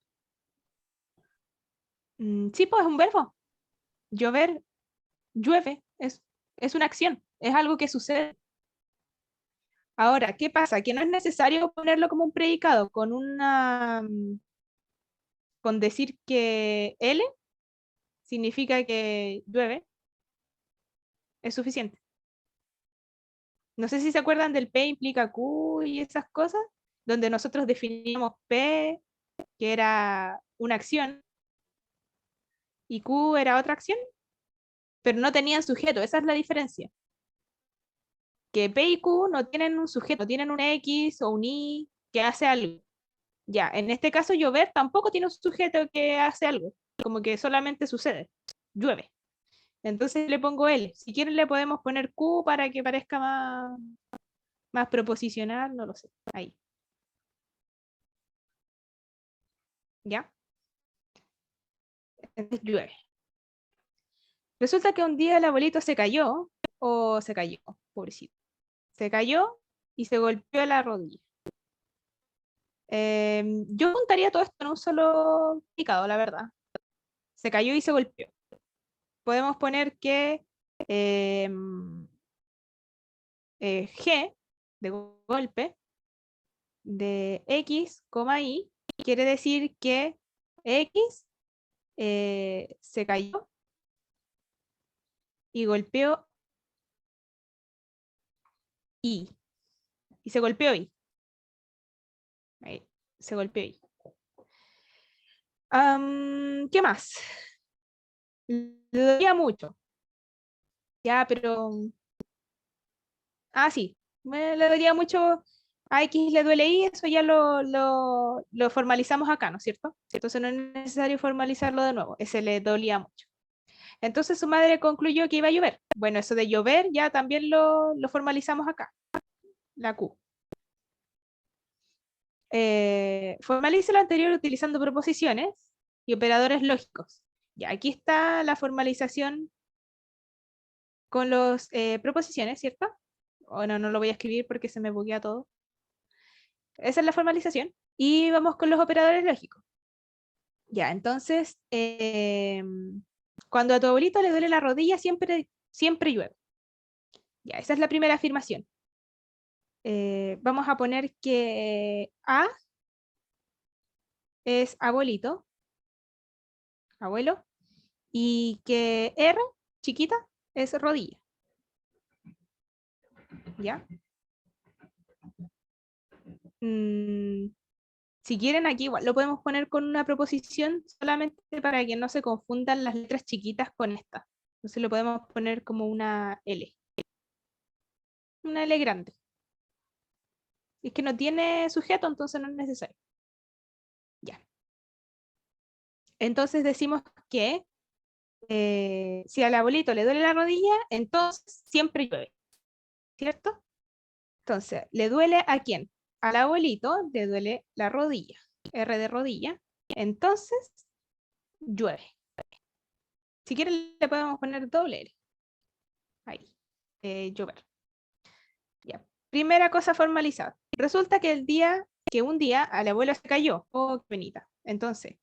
Sí, pues es un verbo. Llover, llueve, es una acción, es algo que sucede. Ahora, ¿qué pasa? Que no es necesario ponerlo como un predicado, con decir que L significa que llueve, es suficiente. No sé si se acuerdan del P implica Q y esas cosas, donde nosotros definíamos P, que era una acción, y Q era otra acción, pero no tenían sujeto, esa es la diferencia. Que P y Q no tienen un sujeto, tienen un X o un Y que hace algo. Ya, en este caso llover tampoco tiene un sujeto que hace algo, como que solamente sucede, llueve. Entonces le pongo L. Si quieren le podemos poner Q para que parezca más proposicional, no lo sé. Ahí. ¿Ya? Entonces llueve. Resulta que un día el abuelito se cayó, pobrecito. Se cayó y se golpeó la rodilla. Yo contaría todo esto en un solo picado, la verdad. Se cayó y se golpeó. Podemos poner que G de golpe de X, Y quiere decir que X se cayó y golpeó Y. Y se golpeó Y. Ahí, se golpeó Y. ¿Qué más? Le dolía mucho. Ya, pero. Ah, sí. Le dolía mucho. A X le duele Y, eso ya lo formalizamos acá, ¿no es cierto? Entonces no es necesario formalizarlo de nuevo. Ese le dolía mucho. Entonces su madre concluyó que iba a llover. Bueno, eso de llover ya también lo formalizamos acá, la Q. Formalice lo anterior utilizando proposiciones y operadores lógicos. Ya, aquí está la formalización con los proposiciones, ¿cierto? O no, no lo voy a escribir porque se me buguea todo. Esa es la formalización. Y vamos con los operadores lógicos. Ya, entonces, cuando a tu abuelito le duele la rodilla, siempre, siempre llueve. Ya, esa es la primera afirmación. Vamos a poner que A es abuelito, abuelo, y que R, chiquita, es rodilla. ¿Ya? Si quieren aquí igual lo podemos poner con una proposición solamente para que no se confundan las letras chiquitas con esta. Entonces lo podemos poner como una L. Una L grande. Es que no tiene sujeto, entonces no es necesario. Ya. Entonces decimos que si al abuelito le duele la rodilla, entonces siempre llueve, ¿cierto? Entonces, ¿le duele a quién? Al abuelito le duele la rodilla, R de rodilla, entonces llueve. Si quieren le podemos poner doble L. Ahí, llover. Ya. Primera cosa formalizada. Resulta que un día al abuelo se cayó. Oh, qué penita. Entonces,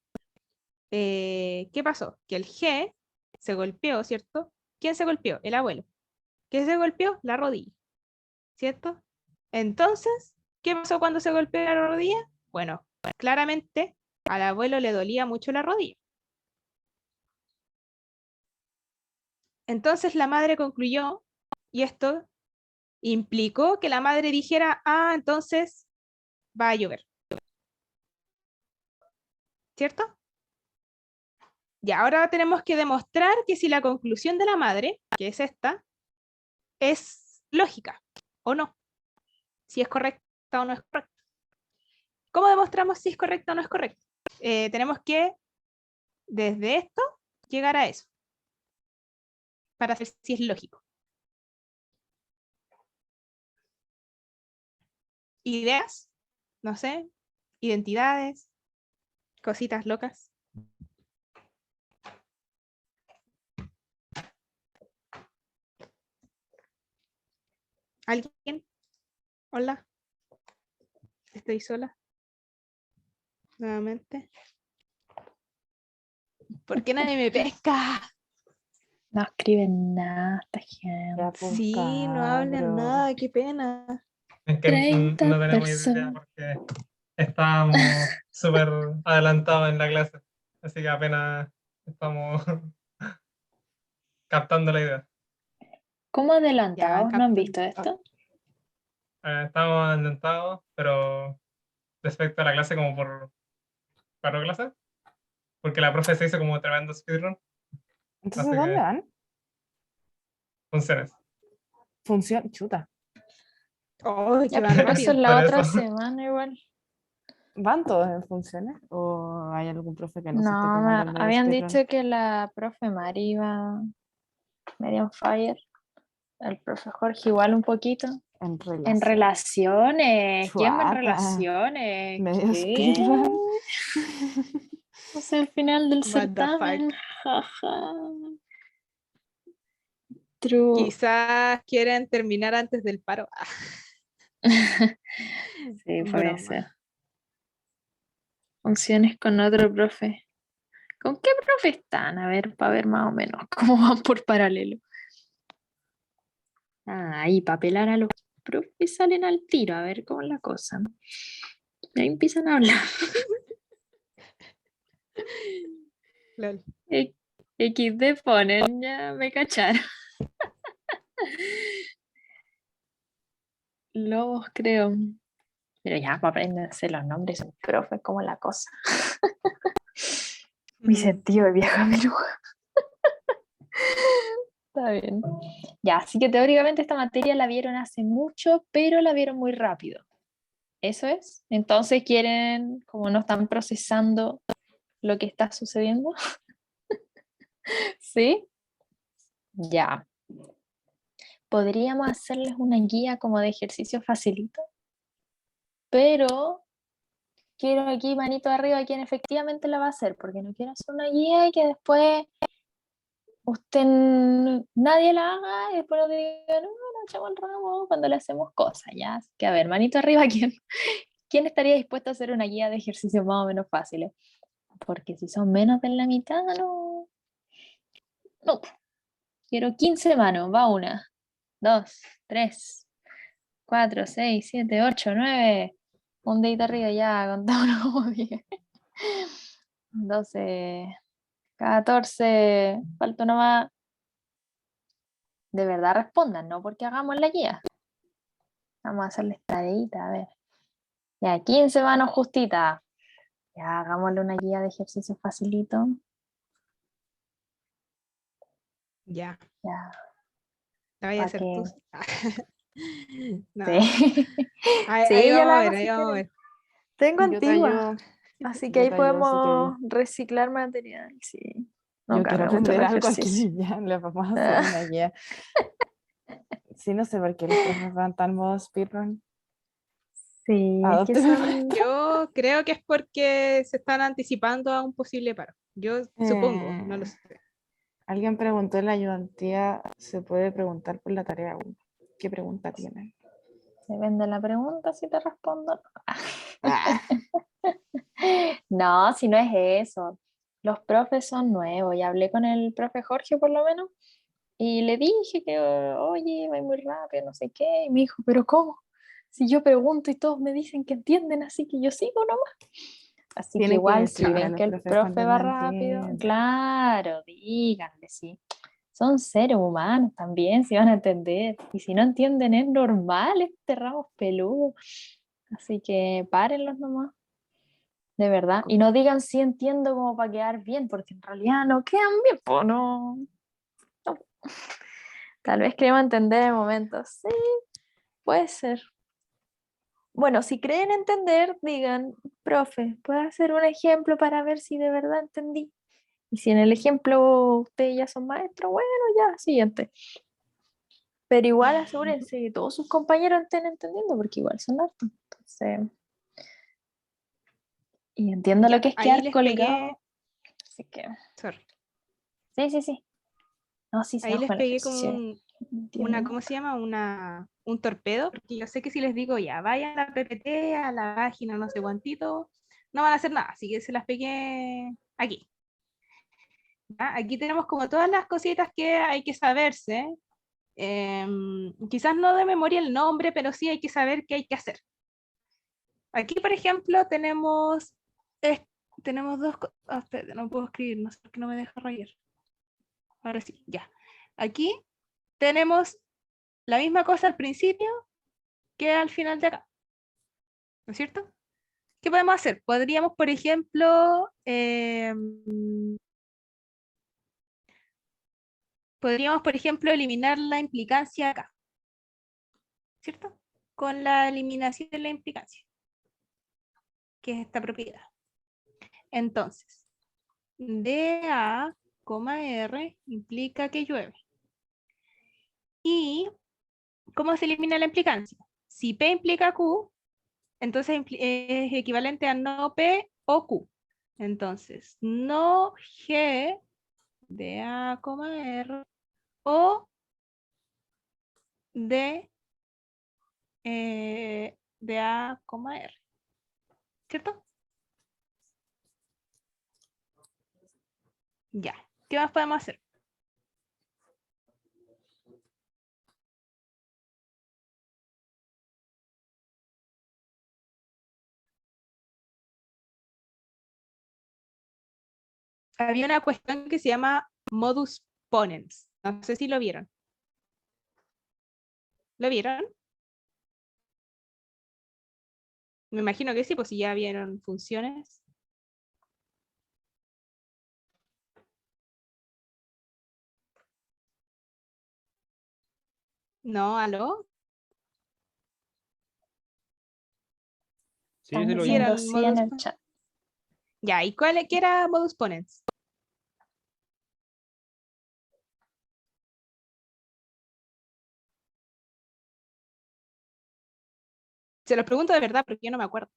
¿qué pasó? Que el G se golpeó, ¿cierto? ¿Quién se golpeó? El abuelo. ¿Qué se golpeó? La rodilla, ¿cierto? Entonces, ¿qué pasó cuando se golpeó la rodilla? Bueno, claramente al abuelo le dolía mucho la rodilla. Entonces la madre concluyó, y esto implicó que la madre dijera, ah, entonces va a llover, ¿cierto? Y ahora tenemos que demostrar que si la conclusión de la madre, que es esta, es lógica o no, si es correcta o no es correcta. ¿Cómo demostramos si es correcta o no es correcta? Tenemos que, desde esto, llegar a eso, para saber si es lógico. Ideas, no sé, identidades, cositas locas. ¿Alguien? Hola. Estoy sola. Nuevamente. ¿Por qué nadie me pesca? No escriben nada esta Ya, gente. pues, Sí, no hablan cabros. nada, qué pena. Es que 30 no tenemos idea personas. porque estábamos súper adelantados en la clase, así que apenas estamos captando la idea. ¿Cómo Ya, adelantados? ¿No han captan. visto esto? Estamos adelantados, pero respecto a la clase como por 4 clases, porque la profe se hizo como tremendo speedrun, Entonces, así ¿dónde que van? funciones. Funciona, chuta. Oh, que Ya, van pero eso rápido. es la Por otra eso. semana igual. ¿Van todos en funciones? ¿O hay algún profe que no se esté No, pegando el dedo habían speedrun? dicho que la profe Mari iba medio on fire. El profe Jorge igual un poquito. En En relación. relaciones. ¿Quién va en Chuata. relaciones? Medio ¿Qué? speedrun. O sea, el final del What the certamen. fuck. Jaja. True. Quizás quieren terminar antes del paro. Sí, puede Broma. ser. Funciones con otro profe. ¿Con qué profe están? A ver, para ver más o menos cómo van por paralelo. Ah, ahí, para pelar a los profes salen al tiro, a ver cómo es la cosa. Ahí empiezan a hablar. Lol. XD ponen, ya me cacharon. Lobos, creo. Pero ya, para aprenderse los nombres, un profe, como la cosa. Mi sentido de vieja miruja. Está bien. Ya, así que teóricamente esta materia la vieron hace mucho, pero la vieron muy rápido. Eso es. Entonces quieren, como no están procesando lo que está sucediendo. ¿Sí? Ya. Podríamos hacerles una guía como de ejercicio facilito, pero quiero aquí manito arriba a quien efectivamente la va a hacer, porque no quiero hacer una guía y que después nadie la haga y después nos digan, no, no echamos el ramo cuando le hacemos cosas, ¿ya? Así que a ver, manito arriba, ¿quién estaría dispuesto a hacer una guía de ejercicios más o menos fáciles? Porque si son menos de la mitad, no. No. Quiero 15 manos, va una, dos, tres, 4, 6, 7, 8, 9. Un dedito arriba ya, contamos como 10. 12, 14. Falta uno más. De verdad respondan, ¿no? Porque hagamos la guía. Vamos a hacerles tareita, a ver. Ya, 15 manos justitas. Ya, hagámosle una guía de ejercicio facilito. Ya, Ya, la voy a para hacer que. tú. No. Sí. Ahí, Sí, ahí yo vamos la a hago ver, ahí si vamos a quieren. ver. Tengo Yo te antigua. ayudo. Así que Yo ahí te ayudo si podemos queréis. reciclar material. Sí. No Yo quiero cambia mucho el aprender algo ejercicio. aquí. Ya le vamos a hacer una guía. Sí, no sé por qué los profes van tan modo speedrun. Sí, es que Adópteme el son. reto. Yo creo que es porque se están anticipando a un posible paro. Yo supongo, no lo sé. Alguien preguntó en la ayudantía, ¿se puede preguntar por la tarea 1? ¿Qué pregunta tienen? Depende de la pregunta si te respondo. Ah, No, si no es eso. Los profes son nuevos. Y hablé con el profe Jorge por lo menos. Y le dije que, oye, va muy rápido, no sé qué. Y me dijo, ¿pero cómo? Si yo pregunto y todos me dicen que entienden, así que yo sigo nomás. Así que tienen que igual, si decirle a ven los que el profes profe cuando va no rápido, entienden. claro, díganle, sí. Son seres humanos también, si van a entender. Y si no entienden, es normal, este ramo es peludo. Así que párenlos nomás, de verdad. Y no digan sí entiendo como para quedar bien, porque en realidad no quedan bien, pues no. No. Tal vez queremos entender en momentos. Sí, puede ser. Bueno, si creen entender, digan, profe, ¿puedo hacer un ejemplo para ver si de verdad entendí? Y si en el ejemplo ustedes ya son maestros, bueno, ya, siguiente. Pero igual asegúrense que todos sus compañeros estén entendiendo, porque igual son hartos. Entonces, y entiendo lo Ya, que es ahí quedar les pegué, colgado. Así que, sorry, sí, sí, sí. No, sí, ahí sigamos les con el pegué como ejercicio. entiendo. ¿cómo se llama? Un torpedo, porque yo sé que si les digo ya, vayan a la PPT, a la página, no sé cuántito, no van a hacer nada, así que se las pegué aquí. ¿Ya? Aquí tenemos como todas las cositas que hay que saberse. Quizás no de memoria el nombre, pero sí hay que saber qué hay que hacer. Aquí, por ejemplo, es- tenemos dos cosas. Espérate, no puedo escribir, no sé por qué no me deja rayar. Ahora sí, ya. Aquí tenemos la misma cosa al principio que al final de acá. ¿No es cierto? ¿Qué podemos hacer? Podríamos, por ejemplo, eliminar la implicancia acá, ¿cierto? Con la eliminación de la implicancia, que es esta propiedad. Entonces, dA, R implica que llueve. ¿Y cómo se elimina la implicancia? Si P implica Q, entonces es equivalente a no P o Q. Entonces, no G de A, R o de A, R. ¿Cierto? Ya. ¿Qué más podemos hacer? Había una cuestión que se llama modus ponens. No sé si lo vieron. ¿Lo vieron? Me imagino que sí, pues si ya vieron funciones. ¿No? ¿Aló? Sí, Están sí lo vi. diciendo ¿Vieron sí en modus el ponens? chat. Ya, ¿y qué era modus ponens? Se los pregunto de verdad porque yo no me acuerdo.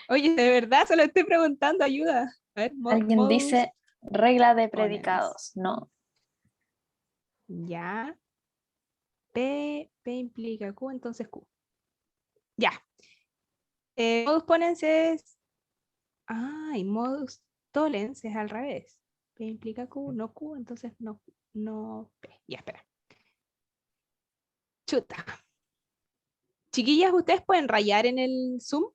Oye, de verdad, se lo estoy preguntando, ayuda. A ver, Alguien modus dice regla de ponens. predicados. No. Ya. P implica Q, entonces Q. Ya. Modus ponens es. Ah, y modus tollens es al revés. P implica Q, no Q, entonces no P. Ya, espera. Chuta. Chiquillas, ¿ustedes pueden rayar en el Zoom?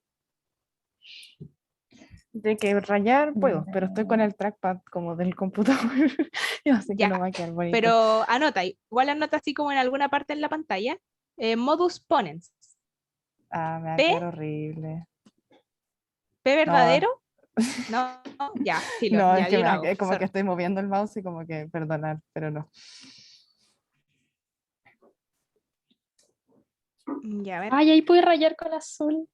De que rayar puedo, pero estoy con el trackpad como del computador. Yo sé que Ya, no va a quedar bonito. pero anota, igual anota así como en alguna parte en la pantalla. Modus ponens. Ah, me va a P, quedar horrible. P No, verdadero. No, ya, filo, no, es ya que di una voz, es como que sorry. estoy moviendo el mouse y como que perdonar, pero no. Ya, a ver, Ay, ahí pude rayar con azul.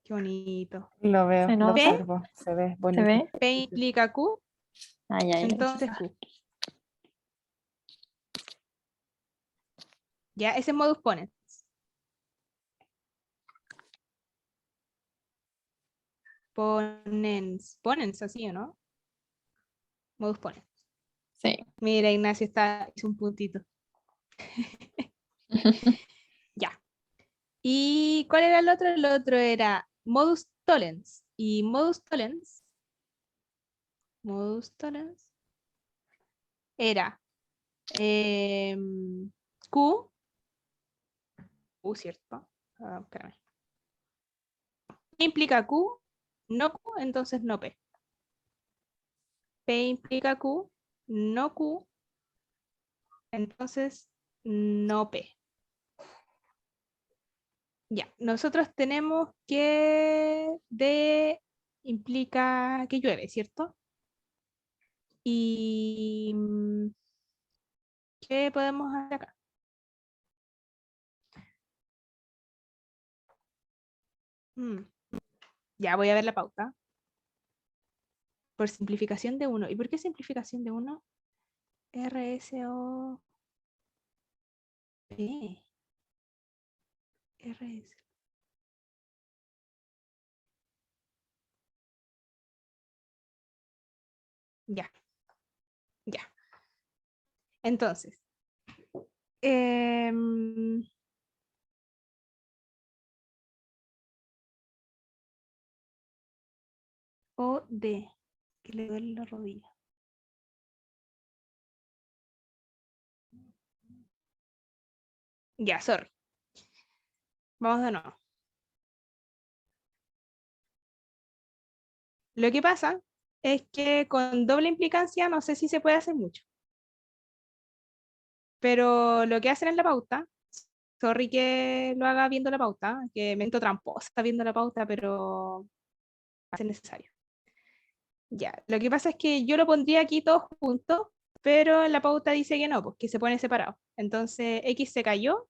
qué bonito. Lo veo, Se lo nota. observo, se ve ¿Se bonito. ve? P implica Q, Ay, ay, entonces Q. Ya, ese es modus ponens. Ponens, así, ¿o no? Modus ponens. Sí. Mira, Ignacio hizo un puntito. Ya. ¿Y cuál era el otro? El otro era modus tollens. Y modus tollens era Q, ¿cierto? Espérame. P implica Q, no Q, entonces no P. P implica Q, no Q, entonces no P. Ya, nosotros tenemos que D implica que llueve, ¿cierto? Y ¿qué podemos hacer acá? Mm, Ya voy a ver la pauta. Por simplificación de 1. ¿Y por qué simplificación de 1? RSOP. RS. Ya. Ya. Entonces. em, O D, que le duele la rodilla. Ya, sorry. Vamos de nuevo. Lo que pasa es que con doble implicancia no sé si se puede hacer mucho. Pero lo que hacen en la pauta, sorry que lo haga viendo la pauta, que me siento tramposa viendo la pauta, pero va a ser necesario. Ya, lo que pasa es que yo lo pondría aquí todos juntos, pero la pauta dice que no, pues que se pone separado. Entonces X se cayó,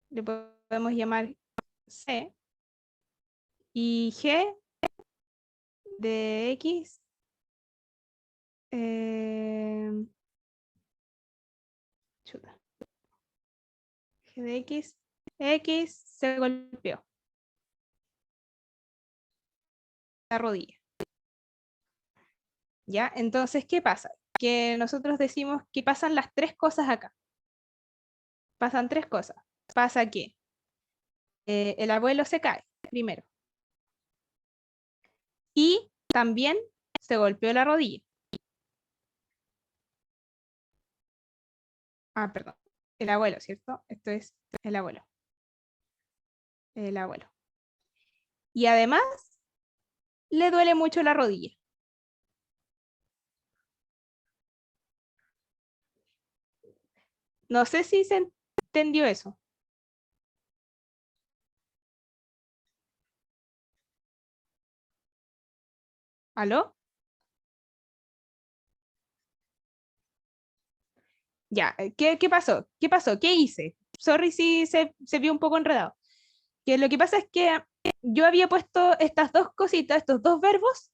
le podemos llamar C, y G de X, chuta, G de X, X se golpeó la rodilla. ¿Ya? Entonces, ¿qué pasa? Que nosotros decimos que pasan las tres cosas acá. Pasan tres cosas. Pasa que el abuelo se cae primero. Y también se golpeó la rodilla. Ah, perdón. El abuelo, ¿cierto? Esto es el abuelo. El abuelo. Y además, le duele mucho la rodilla. No sé si se entendió eso. ¿Aló? Ya, ¿qué pasó? ¿Qué pasó? ¿Qué hice? Sorry si se vio un poco enredado. Que lo que pasa es que yo había puesto estas dos cositas, estos dos verbos,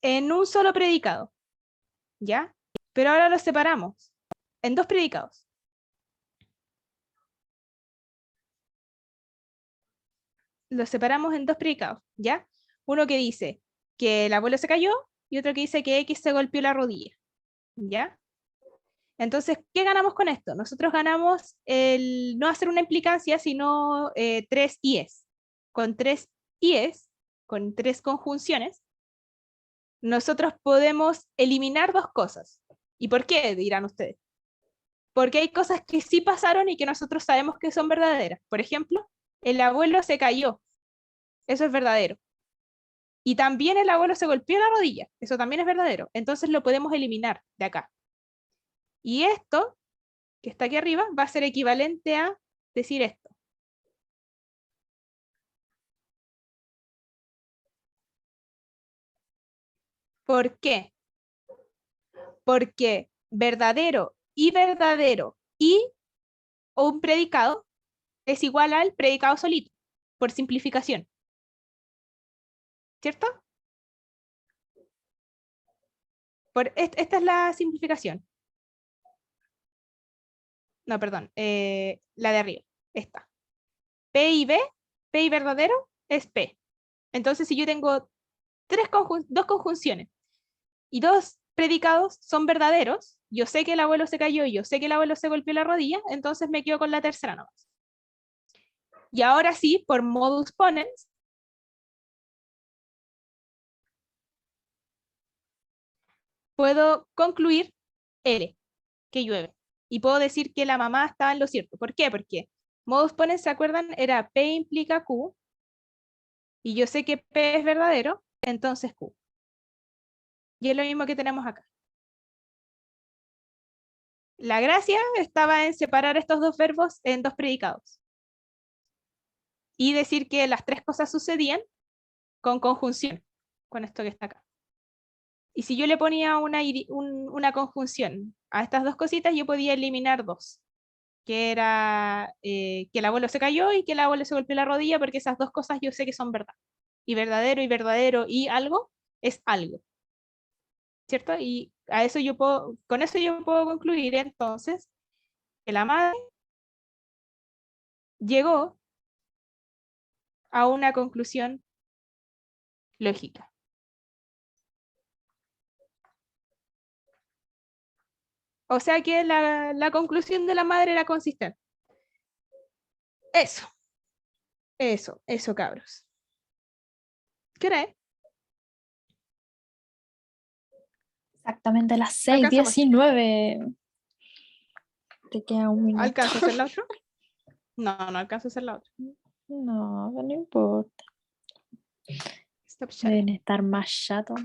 en un solo predicado, ¿ya? Pero ahora los separamos en dos predicados. Los separamos en dos predicados, ¿ya? Uno que dice que el abuelo se cayó y otro que dice que X se golpeó la rodilla, ¿ya? Entonces, ¿qué ganamos con esto? Nosotros ganamos el no hacer una implicancia, sino tres IES. Con tres IES, con tres conjunciones, nosotros podemos eliminar dos cosas. ¿Y por qué? Dirán ustedes. Porque hay cosas que sí pasaron y que nosotros sabemos que son verdaderas. Por ejemplo, el abuelo se cayó. Eso es verdadero. Y también el abuelo se golpeó la rodilla. Eso también es verdadero. Entonces lo podemos eliminar de acá. Y esto, que está aquí arriba, va a ser equivalente a decir esto. ¿Por qué? Porque verdadero y o un predicado es igual al predicado solito, por simplificación. ¿Cierto? Esta es la simplificación. No, perdón, la de arriba, esta. P y B, P y verdadero, es P. Entonces, si yo tengo dos conjunciones y dos predicados son verdaderos, yo sé que el abuelo se cayó y yo sé que el abuelo se golpeó la rodilla, entonces me quedo con la tercera nomás. Y ahora sí, por modus ponens, puedo concluir L, que llueve. Y puedo decir que la mamá estaba en lo cierto. ¿Por qué? Porque modus ponens, ¿se acuerdan? Era P implica Q, y yo sé que P es verdadero, entonces Q. Y es lo mismo que tenemos acá. La gracia estaba en separar estos dos verbos en dos predicados. Y decir que las tres cosas sucedían con conjunción, con esto que está acá. Y si yo le ponía una conjunción a estas dos cositas, yo podía eliminar dos. Que era que el abuelo se cayó y que el abuelo se golpeó la rodilla, porque esas dos cosas yo sé que son verdad. Y verdadero y algo es algo. ¿Cierto? Y a eso con eso yo puedo concluir entonces que la madre llegó a una conclusión lógica. O sea que la conclusión de la madre era consistente. Eso, cabros. ¿Qué hora es? Exactamente las Alcanzamos. 6:19. Te queda un minuto. ¿Alcanzo a hacer la otra? No alcanzo a hacer la otra. No, no importa. Stop sharing. Deben estar más chatos.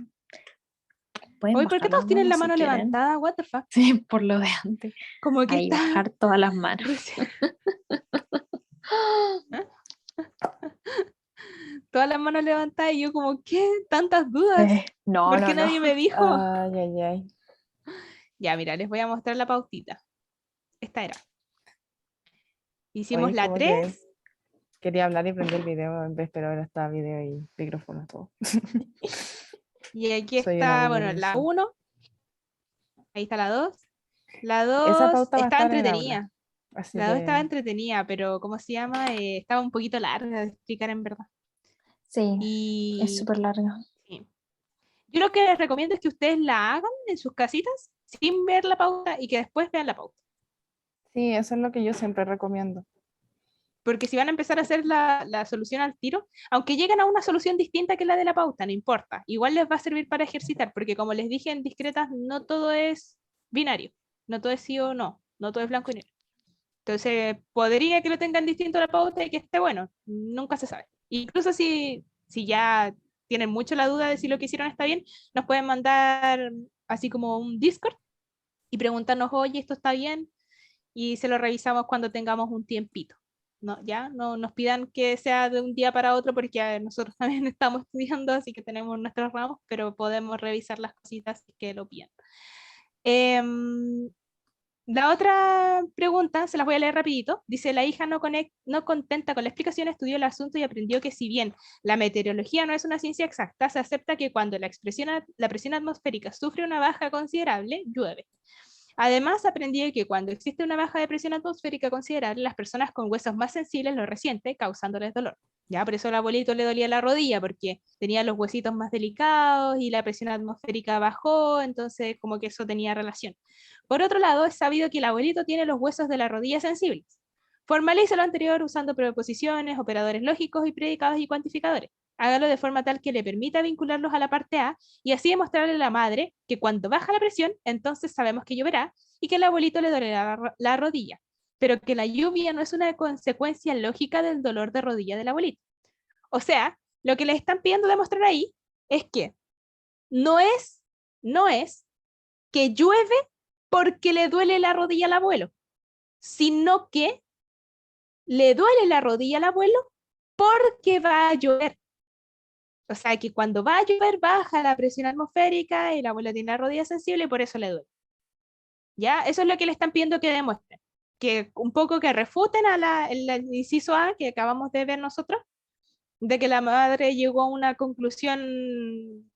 Pueden Oye, ¿por qué bajar todos las tienen la manos mano si quieren. levantada? What the fuck? Sí, por lo de antes. Como que Ahí está bajar todas las manos. recién- todas las manos levantadas y yo como, ¿qué? Tantas dudas. No, ¿Por no, qué no. nadie me dijo? Ay, ay, ay. Ya, mira, les voy a mostrar la pautita. Esta era. Hicimos Oye, la como 3. que quería hablar y prender el video en vez, pero ahora está video y micrófono todo. Y aquí Soy una está, boomer bueno, en la eso. 1. Ahí está la 2. La Esa 2 pauta va a estaba estar en el aula. entretenida. Así La 2 estaba que entretenida, pero ¿cómo se llama? Estaba un poquito larga de explicar en verdad. Sí, es Y súper larga. sí. Yo lo que les recomiendo es que ustedes la hagan en sus casitas sin ver la pauta y que después vean la pauta. sí, eso es lo que yo siempre recomiendo. Porque si van a empezar a hacer la solución al tiro, aunque lleguen a una solución distinta que la de la pauta, no importa. Igual les va a servir para ejercitar, porque como les dije en discretas, no todo es binario. No todo es sí o no. No todo es blanco y negro. Entonces, podría que lo tengan distinto a la pauta y que esté bueno. Nunca se sabe. Incluso si ya tienen mucho la duda de si lo que hicieron está bien, nos pueden mandar así como un Discord y preguntarnos, oye, esto está bien, y se lo revisamos cuando tengamos un tiempito. No, ya no nos pidan que sea de un día para otro porque nosotros también estamos estudiando, así que tenemos nuestros ramos, pero podemos revisar las cositas que lo pidan. La otra pregunta, se las voy a leer rapidito. Dice, la hija no contenta con la explicación, estudió el asunto y aprendió que si bien la meteorología no es una ciencia exacta, se acepta que cuando la presión atmosférica sufre una baja considerable, llueve. Además, aprendí que cuando existe una baja de presión atmosférica considerable, las personas con huesos más sensibles lo resienten, causándoles dolor. Ya, por eso al abuelito le dolía la rodilla, porque tenía los huesitos más delicados y la presión atmosférica bajó, entonces como que eso tenía relación. Por otro lado, es sabido que el abuelito tiene los huesos de la rodilla sensibles. Formalice lo anterior usando preposiciones, operadores lógicos y predicados y cuantificadores. Hágalo de forma tal que le permita vincularlos a la parte A y así demostrarle a la madre que cuando baja la presión, entonces sabemos que lloverá y que el abuelito le dolerá la rodilla, pero que la lluvia no es una consecuencia lógica del dolor de rodilla del abuelito. O sea, lo que le están pidiendo demostrar ahí es que no es que llueve porque le duele la rodilla al abuelo, sino que le duele la rodilla al abuelo porque va a llover. O sea, que cuando va a llover baja la presión atmosférica y el abuelo tiene la rodilla sensible y por eso le duele. ¿Ya? Eso es lo que le están pidiendo que demuestren. Que un poco que refuten el inciso A que acabamos de ver nosotros, de que la madre llegó a una conclusión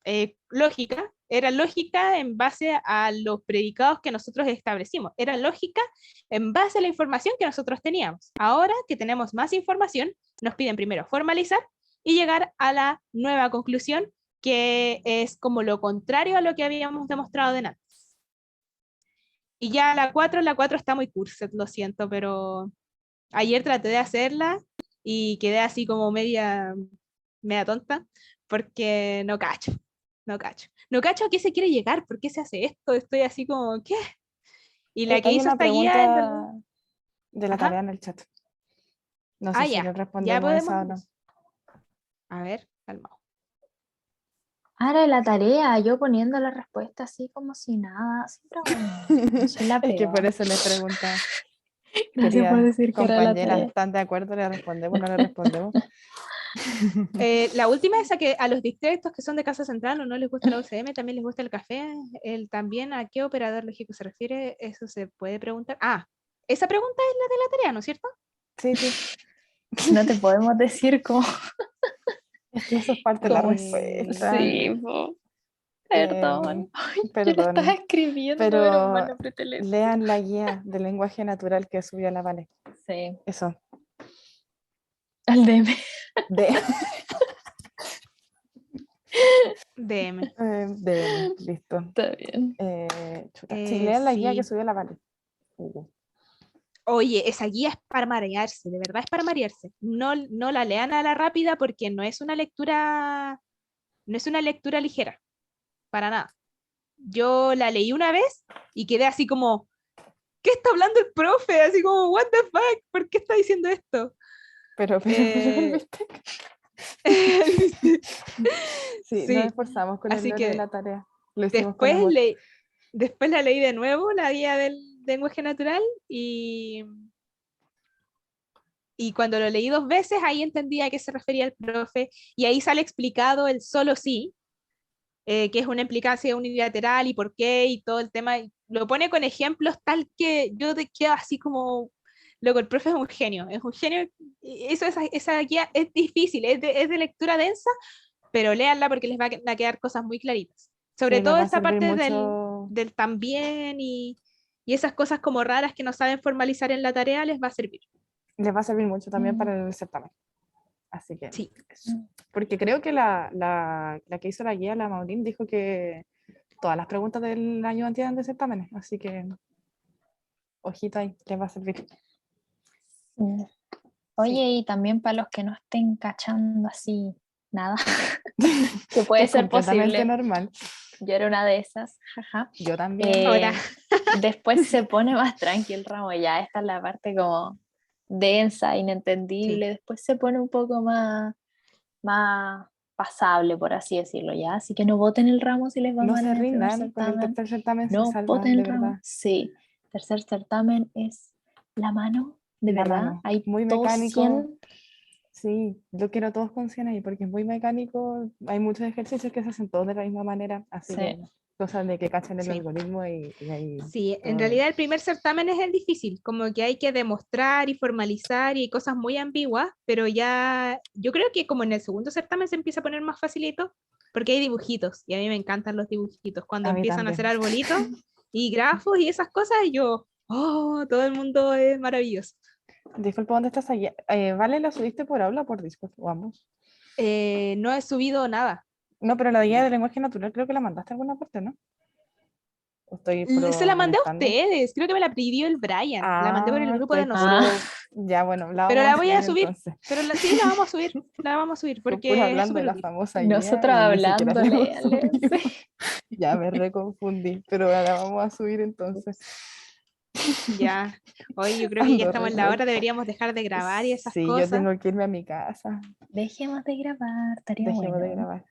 lógica. Era lógica en base a los predicados que nosotros establecimos. Era lógica en base a la información que nosotros teníamos. Ahora que tenemos más información, nos piden primero formalizar y llegar a la nueva conclusión, que es como lo contrario a lo que habíamos demostrado de antes. Y ya la 4 está muy cursed, lo siento, pero ayer traté de hacerla y quedé así como media tonta, porque no cacho. No cacho a qué se quiere llegar, por qué se hace esto, estoy así como, ¿qué? Y la que Hay hizo una esta guía, en verdad. pregunta de la Ajá. tarea en el chat. No sé si Ya, le ya respondemos esa o no. podemos. A ver, calmado. Ahora la tarea, yo poniendo la respuesta así como si nada, sin preguntar. Soy la Es que por peor. eso les preguntaba. Gracias por Queridas decir que era la compañeras, tarea. ¿están de acuerdo? ¿Le respondemos? ¿No le respondemos? La última es a que a los distritos que son de Casa Central o no les gusta la UCM, también les gusta el café. También a qué operador lógico se refiere, eso se puede preguntar. Esa pregunta es la de la tarea, ¿no es cierto? Sí, sí. No te podemos decir cómo. Es que eso es parte de la cómo respuesta. Sí, po. Perdón. Ay, yo lo Perdón, estaba escribiendo, pero pero mal no apreté el enter. lean la guía de lenguaje natural que subió la Vale. Sí. Eso. El DM. De... DM. Listo. Está bien. Chuta, sí, lean la guía que Sí. subió la Vale. Oye, esa guía es para marearse, de verdad es para marearse. No, no la lean a la rápida porque no es una lectura ligera, para nada. Yo la leí una vez y quedé así como, ¿qué está hablando el profe? Así como, what the fuck, ¿por qué está diciendo esto? Pero, Eh, ¿viste? Sí, nos Sí, esforzamos con el así lore de que la tarea. Lo hicimos con amor. después la leí de nuevo, la guía del lenguaje natural, y cuando lo leí 2 veces, ahí entendí a qué se refería el profe, y ahí sale explicado el solo sí, que es una implicancia unilateral y por qué, y todo el tema, y lo pone con ejemplos tal que yo te quedo así como, loco, el profe es un genio, y esa guía es difícil, es de lectura densa, pero léanla porque les va a quedar cosas muy claritas. Sí, Sobre les todo va a esa servir parte mucho. del también y esas cosas como raras que no saben formalizar en la tarea les va a servir. Les va a servir mucho también Mm. para el certamen. Así que, Sí. eso. Porque creo que la que hizo la guía, la Maureen, dijo que todas las preguntas del año eran de certámenes. Así que, ojito ahí, les va a servir. Mm. Oye, y también para los que no estén cachando así nada, que puede Es ser completamente posible. normal. Yo era una de esas, jaja. Yo también. Ahora. Después se pone más tranqui el ramo, ya esta es la parte como densa, inentendible, Sí. después se pone un poco más pasable, por así decirlo, ya. Así que no voten el ramo si les va No mal se en el primer rindan, con el certamen. tercer certamen se No salva, voten de el ramo. verdad. Sí, tercer certamen es la mano, de La verdad. mano, Hay muy todos mecánico. 100. Sí, yo quiero todos con 100 ahí porque es muy mecánico. Hay muchos ejercicios que se hacen todos de la misma manera, así que Sí. cosas de que cachen el Sí. algoritmo y ahí Sí, en todo. realidad el primer certamen es el difícil, como que hay que demostrar y formalizar y cosas muy ambiguas, pero ya yo creo que como en el segundo certamen se empieza a poner más facilito, porque hay dibujitos y a mí me encantan los dibujitos, cuando A mí empiezan a hacer también. arbolitos y grafos y esas cosas, yo, oh, todo el mundo es maravilloso. Disculpa, ¿dónde estás allá? ¿Vale, la subiste por aula o por Discord? Vamos. No he subido nada. No, pero la guía de lenguaje natural creo que la mandaste a alguna parte, ¿no? ¿O estoy Se la mandé a molestando? ustedes, creo que me la pidió el Brian, la mandé por el grupo de Estoy puro. nosotros, Ya, bueno, la pero vamos la a voy a subir subir, entonces. pero sí, la vamos a subir, Estoy puro porque es hablando de súper la útil. famosa guía Nosotros y ni siquiera la hemos hablándole, subido. sí. Ya me reconfundí, pero la vamos a subir entonces. Ya, hoy yo creo que ya Ando estamos en la hora, revuelta. deberíamos dejar de grabar y esas Sí, yo cosas. tengo que irme a mi casa. Dejemos de grabar, estaría Dejemos de bueno. grabar.